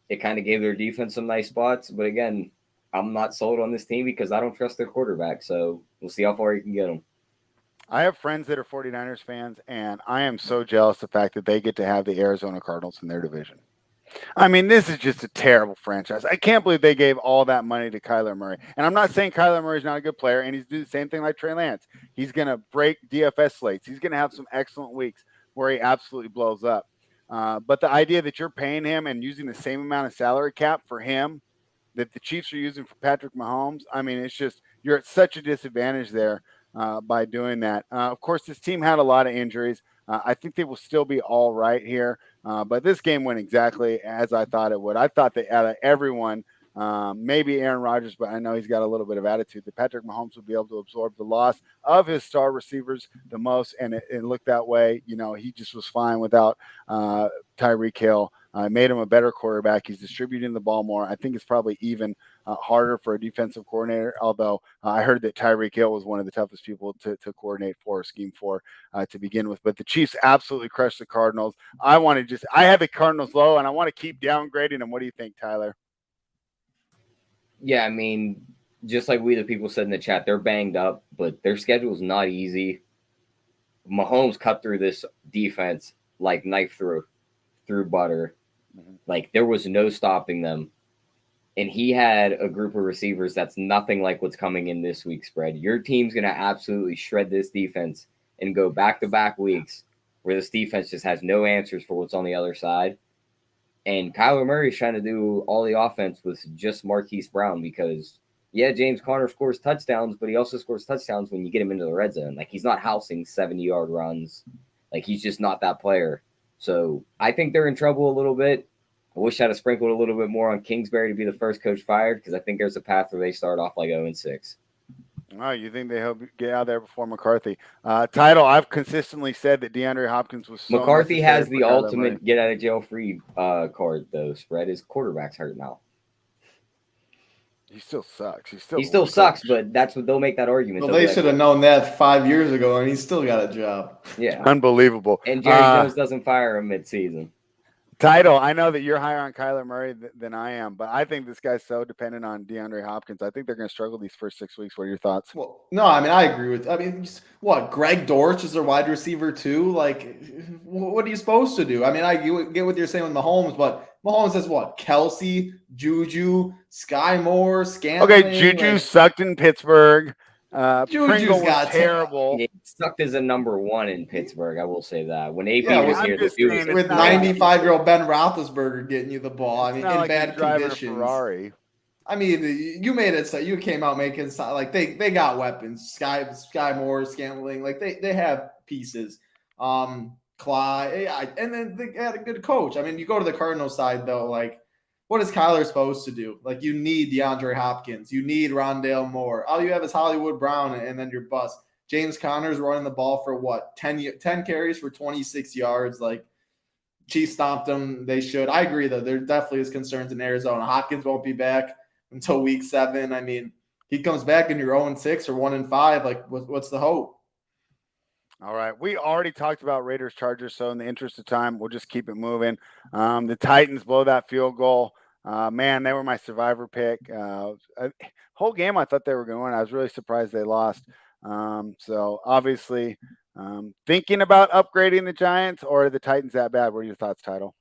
It kind of gave their defense some nice spots. But again, I'm not sold on this team because I don't trust their quarterback. So we'll see how far you can get them. I have friends that are 49ers fans, and I am so jealous of the fact that they get to have the Arizona Cardinals in their division. I mean, this is just a terrible franchise. I can't believe they gave all that money to Kyler Murray. And I'm not saying Kyler Murray's not a good player, and he's doing the same thing like Trey Lance. He's going to break DFS slates. He's going to have some excellent weeks where he absolutely blows up. But the idea that you're paying him and using the same amount of salary cap for him that the Chiefs are using for Patrick Mahomes, I mean, it's just you're at such a disadvantage there by doing that. Of course, this team had a lot of injuries. I think they will still be all right here. But this game went exactly as I thought it would. I thought that out of everyone, maybe Aaron Rodgers, but I know he's got a little bit of attitude, that Patrick Mahomes would be able to absorb the loss of his star receivers the most. And it looked that way. You know, he just was fine without Tyreek Hill. Made him a better quarterback. He's distributing the ball more. I think it's probably even harder for a defensive coordinator, although I heard that Tyreek Hill was one of the toughest people to coordinate for or scheme for to begin with. But the Chiefs absolutely crushed the Cardinals. I have the Cardinals low, and I want to keep downgrading them. What do you think, Tyler? Yeah, I mean, just like we the people said in the chat, they're banged up, but their schedule is not easy. Mahomes cut through this defense like knife through butter. Like, there was no stopping them. And he had a group of receivers that's nothing like what's coming in this week's spread. Your team's going to absolutely shred this defense and go back-to-back weeks where this defense just has no answers for what's on the other side. And Kyler Murray's trying to do all the offense with just Marquise Brown because, yeah, James Conner scores touchdowns, but he also scores touchdowns when you get him into the red zone. Like, he's not housing 70-yard runs. Like, he's just not that player. So I think they're in trouble a little bit. I wish I'd have sprinkled a little bit more on Kingsbury to be the first coach fired because I think there's a path where they start off like 0-6. Oh, you think they hope get out there before McCarthy? Title, I've consistently said that DeAndre Hopkins was so McCarthy has the ultimate get-out-of-jail-free card, though. Spread his quarterback's hurt now. He still sucks. He still sucks, but that's what they'll make that argument. Well, they should have known that 5 years ago, and he's still got a job. Yeah. Unbelievable. And Jerry Jones doesn't fire him mid-season. Title, I know that you're higher on Kyler Murray than I am, but I think this guy's so dependent on DeAndre Hopkins. I think they're going to struggle these first 6 weeks. What are your thoughts? Well, no, I mean, I agree with. I mean, Greg Dortch is their wide receiver too. Like, what are you supposed to do? I mean, I get what you're saying with Mahomes, but Mahomes has what? Kelsey, Juju, Sky Moore, Scantling. Okay, Juju sucked in Pittsburgh. Pringle was terrible. He sucked as a number one in Pittsburgh. I will say that when AP was here, with 95-year-old Ben Roethlisberger getting you the ball. I mean, in like bad conditions. Ferrari. I mean, you made it so you came out making like they got weapons. Sky Moore, Scantling, like they have pieces. Clyde, and then they had a good coach. I mean, you go to the Cardinals side though, like. What is Kyler supposed to do? Like, you need DeAndre Hopkins. You need Rondale Moore. All you have is Hollywood Brown, and then you're bust. James Conner's running the ball for, 10 carries for 26 yards. Like, Chiefs stomped them. They should. I agree, though. There definitely is concerns in Arizona. Hopkins won't be back until week 7. I mean, he comes back and you're 0-6 or 1-5. Like, what's the hope? All right. We already talked about Raiders Chargers, so in the interest of time, we'll just keep it moving. The Titans blow that field goal. Man, they were my survivor pick. Whole game, I thought they were going to win. I was really surprised they lost. So obviously, thinking about upgrading the Giants, or are the Titans that bad? What are your thoughts, Title?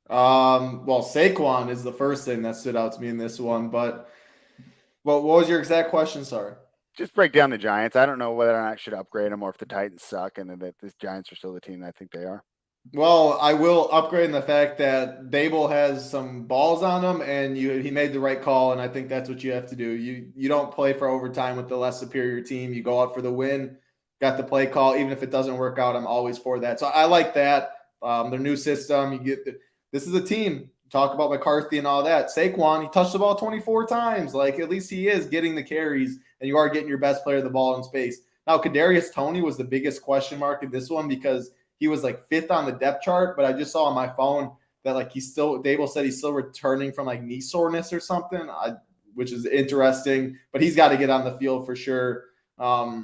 Well, Saquon is the first thing that stood out to me in this one. But what was your exact question? Sorry. Just break down the Giants. I don't know whether or not I should upgrade them or if the Titans suck and that the Giants are still the team I think they are. Well, I will upgrade in the fact that Dable has some balls on him, and he made the right call, and I think that's what you have to do. You don't play for overtime with the less superior team. You go out for the win. Got the play call, even if it doesn't work out. I'm always for that. So I like that. Their new system. This is a team. Talk about McCarthy and all that. Saquon, he touched the ball 24 times. Like, at least he is getting the carries, and you are getting your best player the ball in space. Now, Kadarius Toney was the biggest question mark in this one because he was like 5th on the depth chart, but I just saw on my phone that like Dable said he's still returning from like knee soreness or something, which is interesting, but he's got to get on the field for sure. I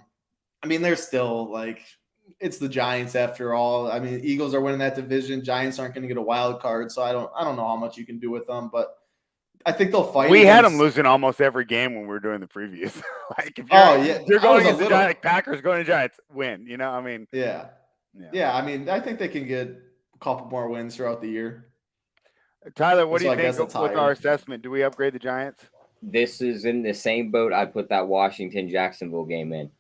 mean, they're still like it's the Giants after all. I mean, Eagles are winning that division. Giants aren't going to get a wild card, so I don't know how much you can do with them, but I think they'll fight. We had them losing almost every game when we were doing the previews. Like if you're going against the Giants, like Packers going to Giants, win. You know, I mean, yeah. I mean, I think they can get a couple more wins throughout the year. Tyler, what do you think with our assessment? Do we upgrade the Giants? This is in the same boat I put that Washington-Jacksonville game in.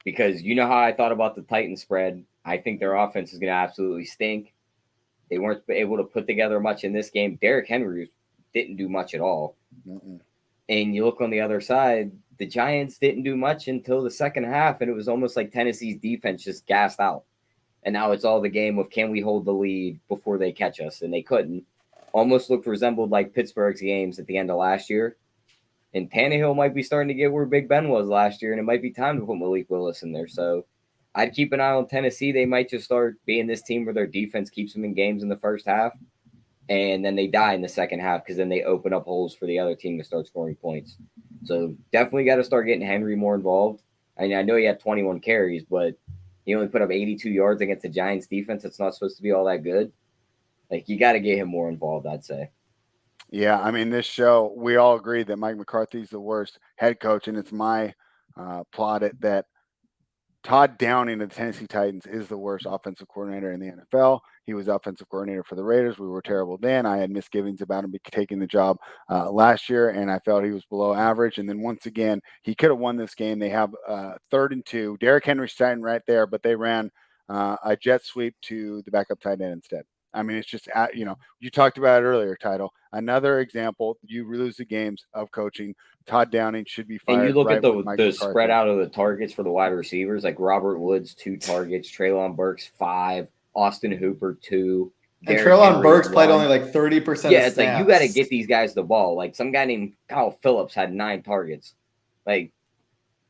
Because you know how I thought about the Titans spread. I think their offense is going to absolutely stink. They weren't able to put together much in this game. Derrick Henry didn't do much at all. Mm-mm. And you look on the other side, the Giants didn't do much until the second half, and it was almost like Tennessee's defense just gassed out. And now it's all the game of can we hold the lead before they catch us, and they couldn't. Almost resembled like Pittsburgh's games at the end of last year. And Tannehill might be starting to get where Big Ben was last year, and it might be time to put Malik Willis in there. So I'd keep an eye on Tennessee. They might just start being this team where their defense keeps them in games in the first half, and then they die in the second half because then they open up holes for the other team to start scoring points. So definitely got to start getting Henry more involved. I mean, I know he had 21 carries, but he only put up 82 yards against the Giants defense. It's not supposed to be all that good. Like, you got to get him more involved, I'd say. Yeah, I mean, this show, we all agree that Mike McCarthy's the worst head coach, and it's my plaudit that Todd Downing of the Tennessee Titans is the worst offensive coordinator in the NFL. He was offensive coordinator for the Raiders. We were terrible then. I had misgivings about him taking the job last year, and I felt he was below average. And then once again, he could have won this game. They have 3rd and 2. Derrick Henry starting right there, but they ran a jet sweep to the backup tight end instead. I mean, it's just, you talked about it earlier, Title. Another example, you lose the games of coaching. Todd Downing should be fired. And you look at the spread out of the targets for the wide receivers, like Robert Woods, 2 targets, Treylon Burks, 5, Austin Hooper, 2. And Treylon Burks played only like 30%. Yeah, it's like you got to get these guys the ball. Like some guy named Kyle Phillips had 9 targets. Like,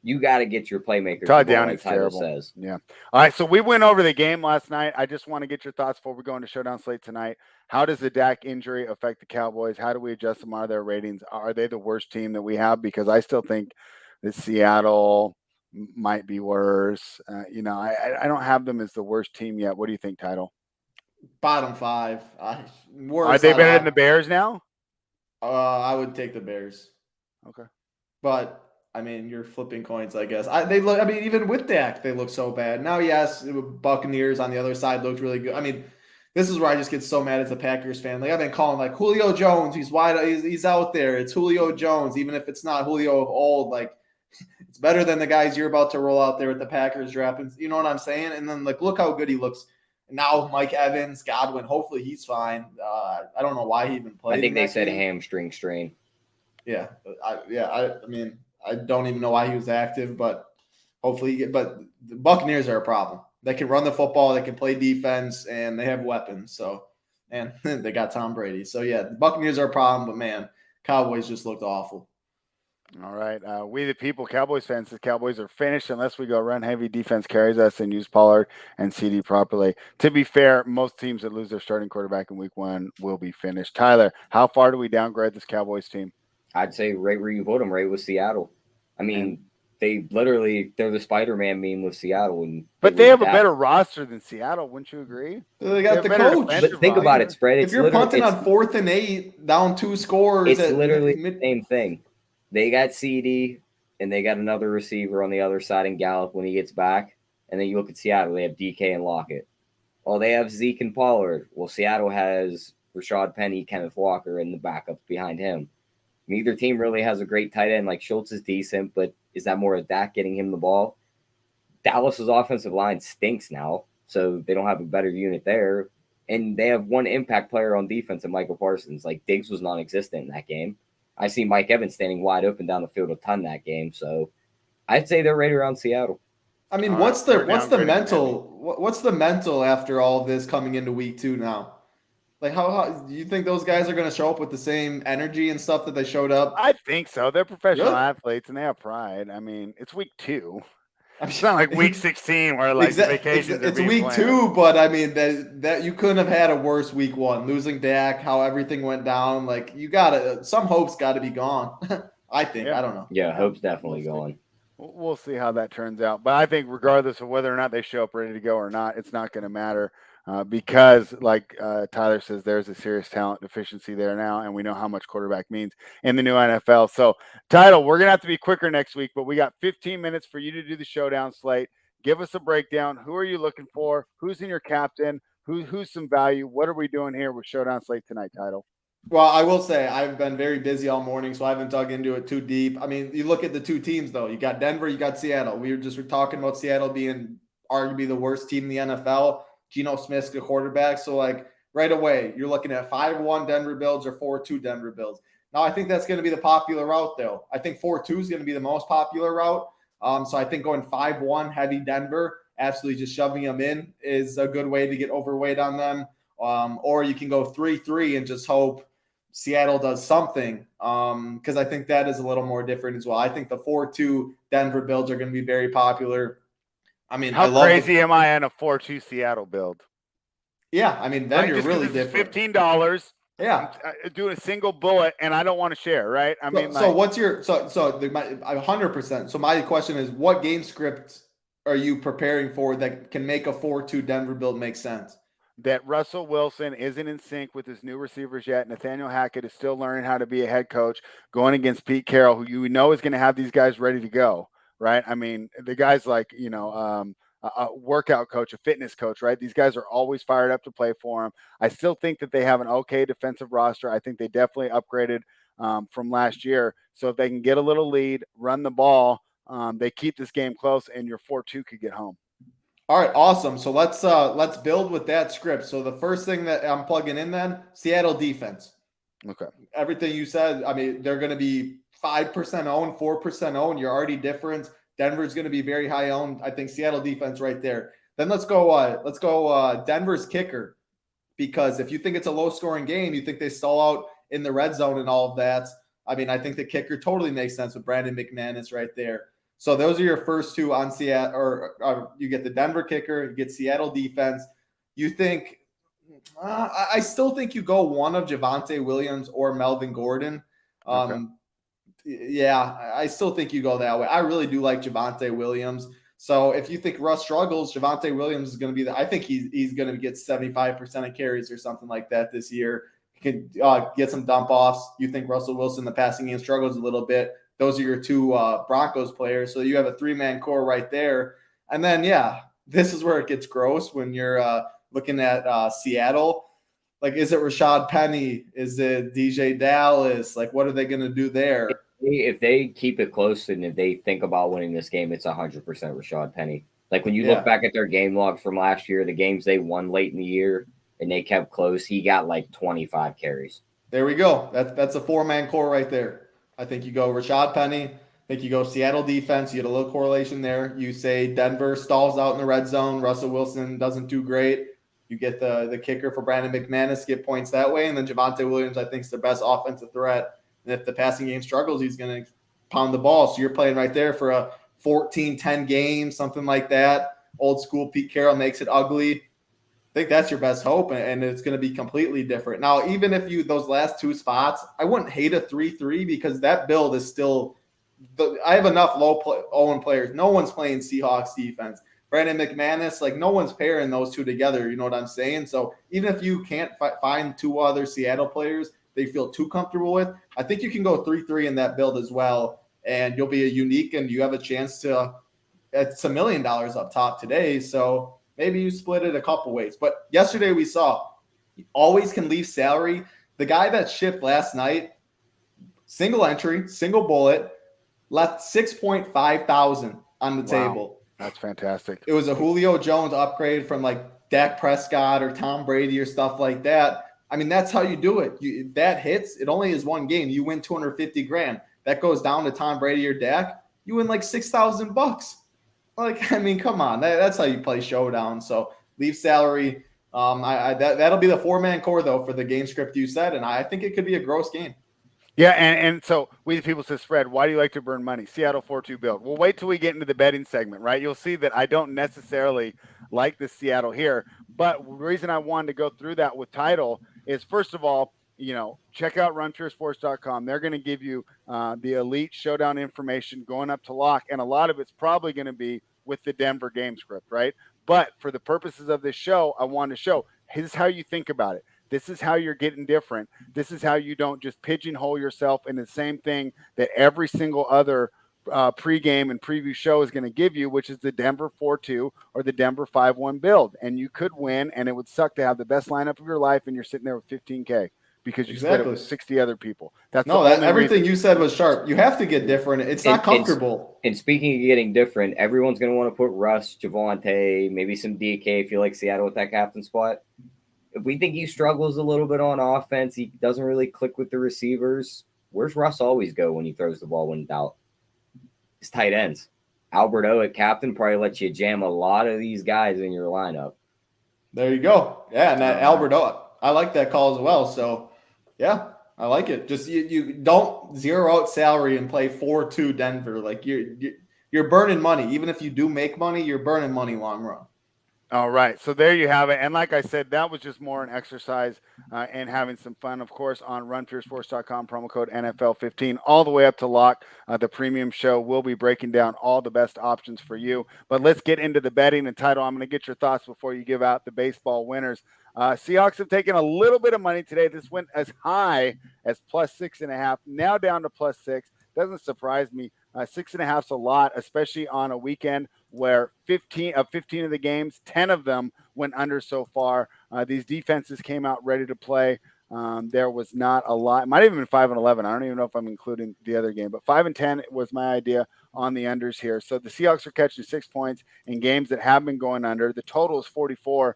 you got to get your playmakers. Todd Downey's terrible. Says. Yeah. All right. So we went over the game last night. I just want to get your thoughts before we go into Showdown Slate tonight. How does the Dak injury affect the Cowboys? How do we adjust them out of their ratings? Are they the worst team that we have? Because I still think that Seattle might be worse. I don't have them as the worst team yet. What do you think, Title? Bottom 5. Worse. Are they better than the Bears now? I would take the Bears. Okay. But I mean, you're flipping coins, I guess. Even with Dak, they look so bad. Now, yes, Buccaneers on the other side looked really good. I mean, this is where I just get so mad as a Packers fan. Like, I've been calling, like, Julio Jones, he's out there. It's Julio Jones, even if it's not Julio of old. Like, it's better than the guys you're about to roll out there with the Packers draft. You know what I'm saying? And then, like, look how good he looks. Now, Mike Evans, Godwin, hopefully he's fine. I don't know why he even played. I think they said hamstring strain. Yeah. I mean, I don't even know why he was active, but hopefully but the Buccaneers are a problem. They can run the football, they can play defense, and they have weapons. So, and they got Tom Brady. So, yeah, the Buccaneers are a problem, but, man, Cowboys just looked awful. All right. We the people, Cowboys fans, the Cowboys are finished unless we go run heavy. Defense carries us and use Pollard and CD properly. To be fair, most teams that lose their starting quarterback in week 1 will be finished. Tyler, how far do we downgrade this Cowboys team? I'd say right where you put them, right with Seattle. I mean, they're the Spider-Man meme with Seattle. But they have a better roster than Seattle, wouldn't you agree? They got the coach. But think about it, Spread. If you're punting on 4th and 8, down 2 scores. It's literally the same thing. They got CD, and they got another receiver on the other side in Gallup when he gets back. And then you look at Seattle, they have DK and Lockett. Well, they have Zeke and Pollard. Well, Seattle has Rashad Penny, Kenneth Walker, and the backups behind him. Neither team really has a great tight end. Like, Schultz is decent, but is that more of Dak getting him the ball? Dallas's offensive line stinks now, so they don't have a better unit there. And they have one impact player on defense in Michael Parsons. Like, Diggs was non-existent in that game. I see Mike Evans standing wide open down the field a ton that game. So I'd say they're right around Seattle. I mean, what's the mental after all of this coming into week 2 now? Like, how do you think those guys are going to show up with the same energy and stuff that they showed up? I think so. They're professional athletes and they have pride. I mean, it's week 2. It's not like week 16 where like vacations. It's week planned. 2, but I mean that you couldn't have had a worse week 1. Losing Dak, how everything went down. Like, some hope's got to be gone. I think. Yeah. I don't know. Yeah, hope's definitely gone. We'll see how that turns out. But I think regardless of whether or not they show up ready to go or not, it's not going to matter because, like Tyler says, there's a serious talent deficiency there now, and we know how much quarterback means in the new NFL. So, Title, we're going to have to be quicker next week, but we got 15 minutes for you to do the showdown slate. Give us a breakdown. Who are you looking for? Who's in your captain? Who's some value? What are we doing here with Showdown Slate tonight, Title? Well, I will say I've been very busy all morning, so I haven't dug into it too deep. I mean, you look at the two teams, though. You got Denver, you got Seattle. We were talking about Seattle being arguably the worst team in the NFL. Geno Smith's the quarterback. So, like, right away, you're looking at 5-1 Denver Bills or 4-2 Denver Bills. Now, I think that's going to be the popular route, though. I think 4-2 is going to be the most popular route. So I think going 5-1 heavy Denver, absolutely just shoving them in is a good way to get overweight on them. Or you can go 3-3 and just hope Seattle does something, because I think that is a little more different as well. I think the 4-2 Denver builds are going to be very popular. I mean, how crazy am I on a 4-2 Seattle build? Yeah, I mean, then you're really different. $15. Yeah, I'm doing a single bullet, and I don't want to share, right? I mean, so what's your 100%? So my question is, what game script are you preparing for that can make a 4-2 Denver build make sense? That Russell Wilson isn't in sync with his new receivers yet. Nathaniel Hackett is still learning how to be a head coach going against Pete Carroll, who you know is going to have these guys ready to go, right? I mean, the guy's like, a workout coach, a fitness coach, right? These guys are always fired up to play for him. I still think that they have an okay defensive roster. I think they definitely upgraded from last year. So if they can get a little lead, run the ball, they keep this game close, and your 4-2 could get home. All right, awesome. So let's build with that script. So the first thing that I'm plugging in then, Seattle defense. Okay. Everything you said, I mean, they're going to be 5% owned, 4% owned. You're already different. Denver's going to be very high owned. I think Seattle defense right there. Then let's go Denver's kicker, because if you think it's a low scoring game, you think they stall out in the red zone and all of that. I mean, I think the kicker totally makes sense with Brandon McManus right there. So those are your first two on Seattle, or you get the Denver kicker, you get Seattle defense. You think, I still think you go one of Javonte Williams or Melvin Gordon. Okay. Yeah, I still think you go that way. I really do like Javonte Williams. So if you think Russ struggles, Javonte Williams is going to be I think he's going to get 75% of carries or something like that this year. He could get some dump offs. You think Russell Wilson, the passing game, struggles a little bit. Those are your two Broncos players. So you have a 3-man core right there. And then, yeah, this is where it gets gross when you're looking at Seattle. Like, is it Rashad Penny? Is it DJ Dallas? Like, what are they going to do there? If they keep it close and if they think about winning this game, it's 100% Rashad Penny. Like, when you look back at their game log from last year, the games they won late in the year and they kept close, he got like 25 carries. There we go. That's a 4-man core right there. I think you go Rashad Penny. I think you go Seattle defense. You get a little correlation there. You say Denver stalls out in the red zone. Russell Wilson doesn't do great. You get the kicker for Brandon McManus, get points that way. And then Javonte Williams, I think, is the best offensive threat. And if the passing game struggles, he's going to pound the ball. So you're playing right there for a 14-10 game, something like that. Old school Pete Carroll makes it ugly. I think that's your best hope, and it's going to be completely different. Now, even if those last two spots, I wouldn't hate a 3-3 because that build is still – I have enough low-owned players. No one's playing Seahawks defense. Brandon McManus, like, no one's pairing those two together. You know what I'm saying? So even if you can't find two other Seattle players they feel too comfortable with, I think you can go 3-3 in that build as well, and you'll be a unique, and you have a chance to – it's $1 million up top today, so – maybe you split it a couple ways. But yesterday we saw you always can leave salary. The guy that shipped last night, single entry, single bullet, left 6.5 thousand on the table. That's fantastic. It was a Julio Jones upgrade from like Dak Prescott or Tom Brady or stuff like that. I mean, that's how you do it. That hits. It only is one game. You win $250,000. That goes down to Tom Brady or Dak. You win like $6,000. Like, I mean, come on. That's how you play Showdown. So leave salary. That'll be the 4-man core, though, for the game script you said, and I think it could be a gross game. Yeah, and so we the people say, Fred, why do you like to burn money? Seattle 4-2 build. Well, wait till we get into the betting segment, right? You'll see that I don't necessarily like the Seattle here, but the reason I wanted to go through that with Title is, first of all, check out runpuresports.com. They're going to give you the elite showdown information going up to lock, and a lot of it's probably going to be with the Denver game script, right? But for the purposes of this show, I want to show this is how you think about it. This is how you're getting different. This is how you don't just pigeonhole yourself in the same thing that every single other pregame and preview show is going to give you, which is the Denver 4-2 or the Denver 5-1 build. And you could win, and it would suck to have the best lineup of your life, and you're sitting there with $15K because you split it with 60 other people. That's everything you said was sharp. You have to get different. It's not comfortable. And speaking of getting different, everyone's going to want to put Russ, Javonte, maybe some DK if you like Seattle with that captain spot. If we think he struggles a little bit on offense, he doesn't really click with the receivers. Where's Russ always go when he throws the ball when in doubt? His tight ends. Alberto at captain probably lets you jam a lot of these guys in your lineup. There you go. Yeah, and that Alberto, I like that call as well. So, yeah, I like it. Just you don't zero out salary and play 4-2 Denver. Like you're burning money. Even if you do make money, you're burning money long run. All right. So there you have it. And like I said, that was just more an exercise and having some fun, of course, on runpuresports.com, promo code NFL15, all the way up to lock. The premium show will be breaking down all the best options for you. But let's get into the betting and title. I'm going to get your thoughts before you give out the baseball winners. Seahawks have taken a little bit of money today. This went as high as +6.5, now down to +6. Doesn't surprise me. 6.5 is a lot, especially on a weekend where 15 of the games, 10 of them went under so far. These defenses came out ready to play. There was not a lot. It might have even been 5-11. I don't even know if I'm including the other game, but 5-10 was my idea on the unders here. So the Seahawks are catching 6 points in games that have been going under. The total is 44.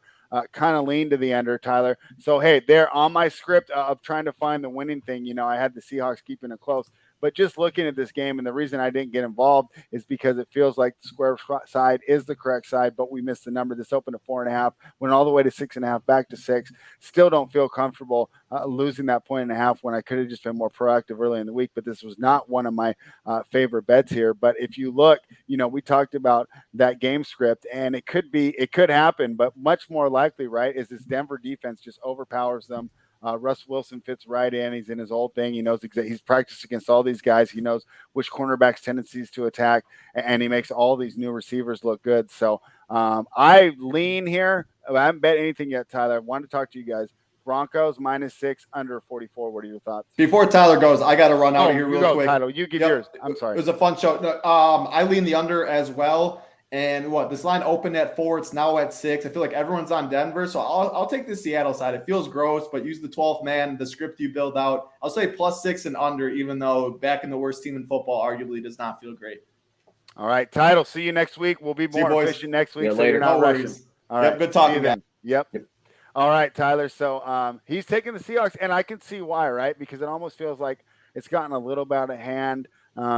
Kind of lean to the under, Tyler. So, hey, they're on my script of trying to find the winning thing. I had the Seahawks keeping it close. But just looking at this game, and the reason I didn't get involved is because it feels like the square side is the correct side, but we missed the number. This opened at 4.5, went all the way to 6.5, back to 6. Still don't feel comfortable losing that 1.5 when I could have just been more proactive early in the week, but this was not one of my favorite bets here. But if you look, we talked about that game script, and it could happen, but much more likely, right, is this Denver defense just overpowers them. Russ Wilson fits right in. He's in his old thing. He knows he's practiced against all these guys. He knows which cornerbacks' tendencies to attack, and he makes all these new receivers look good. So I lean here. I haven't bet anything yet, Tyler. I wanted to talk to you guys. Broncos -6, under 44. What are your thoughts? Before Tyler goes, I got to run out of here real quick. Tyler, you give yours. I'm sorry. It was a fun show. I lean the under as well. And this line opened at 4. It's now at 6. I feel like everyone's on Denver. So I'll take the Seattle side. It feels gross, but use the 12th man, the script you build out. I'll say +6 and under, even though backing the worst team in football arguably does not feel great. All right, Title. See you next week. We'll be more efficient next week. So later. You're not rushing. All right. Good talking then. Yep. All right, Tyler. So he's taking the Seahawks, and I can see why, right? Because it almost feels like it's gotten a little bit out of hand.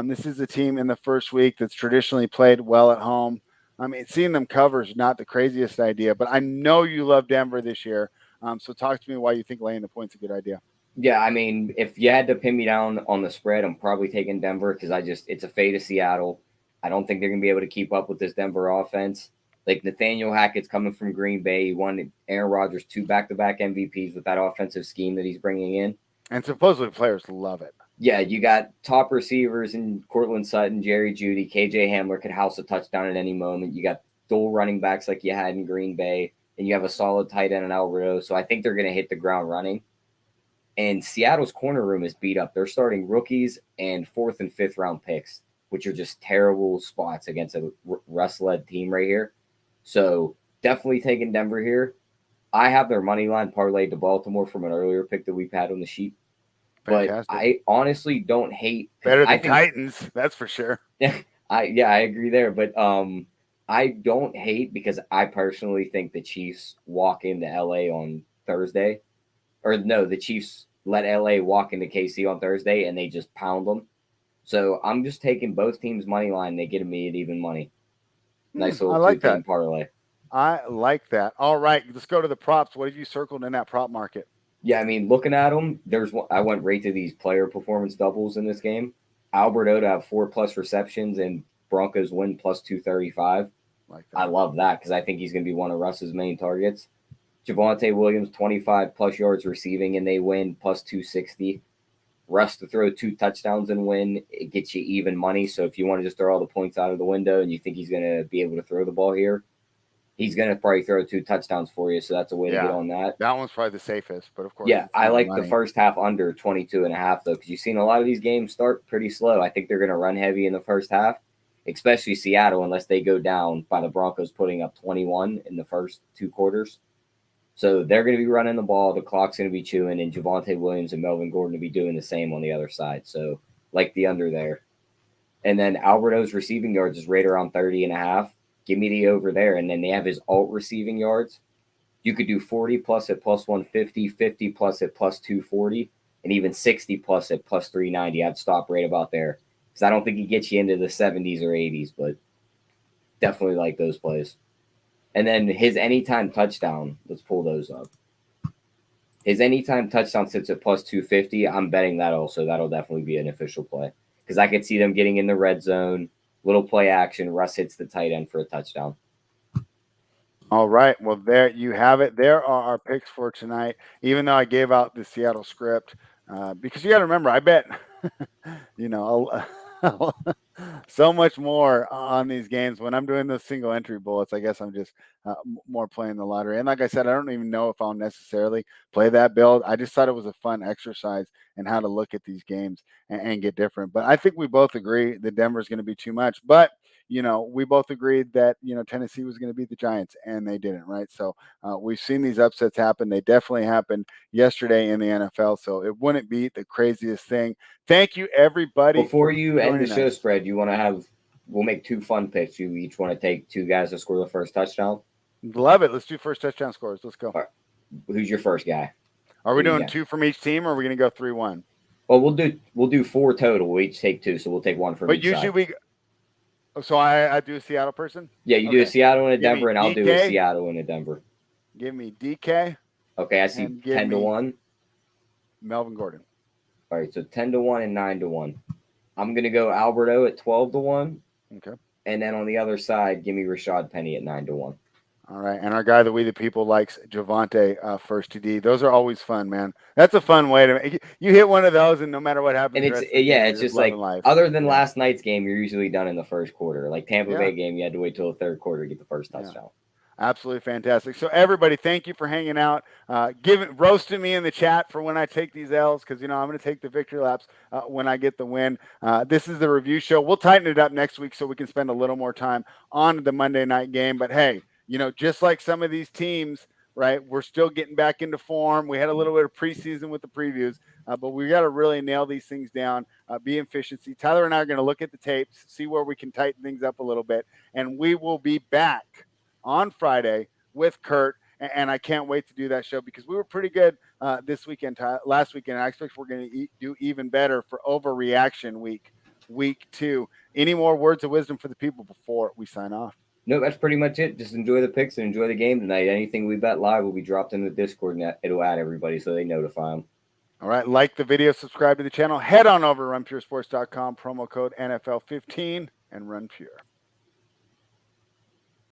This is a team in the first week that's traditionally played well at home. I mean, seeing them cover is not the craziest idea, but I know you love Denver this year. So talk to me why you think laying the point's a good idea. Yeah, I mean, if you had to pin me down on the spread, I'm probably taking Denver because it's a fade of Seattle. I don't think they're going to be able to keep up with this Denver offense. Like Nathaniel Hackett's coming from Green Bay. He won Aaron Rodgers 2 back-to-back MVPs with that offensive scheme that he's bringing in. And supposedly players love it. Yeah, you got top receivers in Cortland Sutton, Jerry Jeudy, KJ Hamler could house a touchdown at any moment. You got dual running backs like you had in Green Bay, and you have a solid tight end in Alberto. So I think they're going to hit the ground running. And Seattle's corner room is beat up. They're starting rookies and 4th and 5th round picks, which are just terrible spots against a Russ-led team right here. So definitely taking Denver here. I have their money line parlayed to Baltimore from an earlier pick that we've had on the sheet. Fantastic. But I honestly don't hate better than Titans, that's for sure. Yeah, I agree there. But I don't hate because I personally think the Chiefs walk into LA on Thursday. Or no, the Chiefs let LA walk into KC on Thursday and they just pound them. So I'm just taking both teams' money line. They get me at even money. Nice little two-team parlay. I like that. All right, let's go to the props. What have you circled in that prop market? Yeah, I mean, looking at them, I went right to these player performance doubles in this game. Alberto to have 4+ receptions and Broncos win +235. Like that. I love that because I think he's going to be one of Russ's main targets. Javonte Williams, 25 plus yards receiving, and they win, plus 260. Russ to throw 2 touchdowns and win, it gets you even money. So if you want to just throw all the points out of the window and you think he's going to be able to throw the ball here, he's going to probably throw 2 touchdowns for you. So that's a way to get on that. That one's probably the safest, but of course. Yeah, I like the first half under 22.5 though, because you've seen a lot of these games start pretty slow. I think they're going to run heavy in the first half, especially Seattle, unless they go down by the Broncos putting up 21 in the first 2 quarters. So they're going to be running the ball. The clock's going to be chewing, and Javonte Williams and Melvin Gordon will be doing the same on the other side. So like the under there. And then Alberto's receiving yards is right around 30.5. Give me the over there. And then they have his alt receiving yards. You could do 40 plus at plus 150, 50 plus at plus 240, and even 60 plus at plus 390. I'd stop right about there because I don't think he gets you into the 70s or 80s, but definitely like those plays. And then his anytime touchdown, let's pull those up. His anytime touchdown sits at plus 250. I'm betting that also. That'll definitely be an official play because I could see them getting in the red zone, little play action. Russ hits the tight end for a touchdown. All right. Well, there you have it. There are our picks for tonight, even though I gave out the Seattle script because you got to remember, I bet, so much more on these games. When I'm doing those single entry bullets, I guess I'm just more playing the lottery. And like I said, I don't even know if I'll necessarily play that build. I just thought it was a fun exercise in how to look at these games and get different. But I think we both agree that Denver's going to be too much. But we both agreed that, Tennessee was going to beat the Giants, and they didn't, right? So we've seen these upsets happen. They definitely happened yesterday in the NFL, so it wouldn't be the craziest thing. Thank you, everybody. Before you end the show spread, we'll make 2 fun picks. You each want to take 2 guys to score the first touchdown? Love it. Let's do first touchdown scores. Let's go. Right. Who's your first guy? Are we doing 2 from each team, or are we going to go 3-1? Well, we'll do 4 total. We'll each take 2, so we'll take 1 from each side. But usually so I do a Seattle person? Yeah, you do a Seattle and a Denver, and I'll do a Seattle and a Denver. Give me DK. Okay, I see 10-1. Melvin Gordon. All right, so 10-1 and 9-1. I'm going to go Alberto at 12-1. Okay. And then on the other side, give me Rashad Penny at 9-1. All right, and our guy that we the people likes Javonte first TD. Those are always fun, man. That's a fun way to you hit one of those, and no matter what happens, and it's just like life. Other than last night's game, you're usually done in the first quarter. Like Tampa Bay game, you had to wait till the third quarter to get the first touchdown. Absolutely fantastic. So everybody, thank you for hanging out. Roasting me in the chat for when I take these L's, because I'm going to take the victory laps when I get the win. This is the review show. We'll tighten it up next week so we can spend a little more time on the Monday night game. But hey, just like some of these teams, right, we're still getting back into form. We had a little bit of preseason with the previews, but we got to really nail these things down, be efficiency. Tyler and I are going to look at the tapes, see where we can tighten things up a little bit, and we will be back on Friday with Kurt. And I can't wait to do that show because we were pretty good this weekend, last weekend. I expect we're going to do even better for overreaction week 2. Any more words of wisdom for the people before we sign off? No, that's pretty much it. Just enjoy the picks and enjoy the game tonight. Anything we bet live will be dropped in the Discord, and it'll add everybody so they notify them. All right. Like the video, subscribe to the channel. Head on over to runpuresports.com, promo code NFL15, and run pure.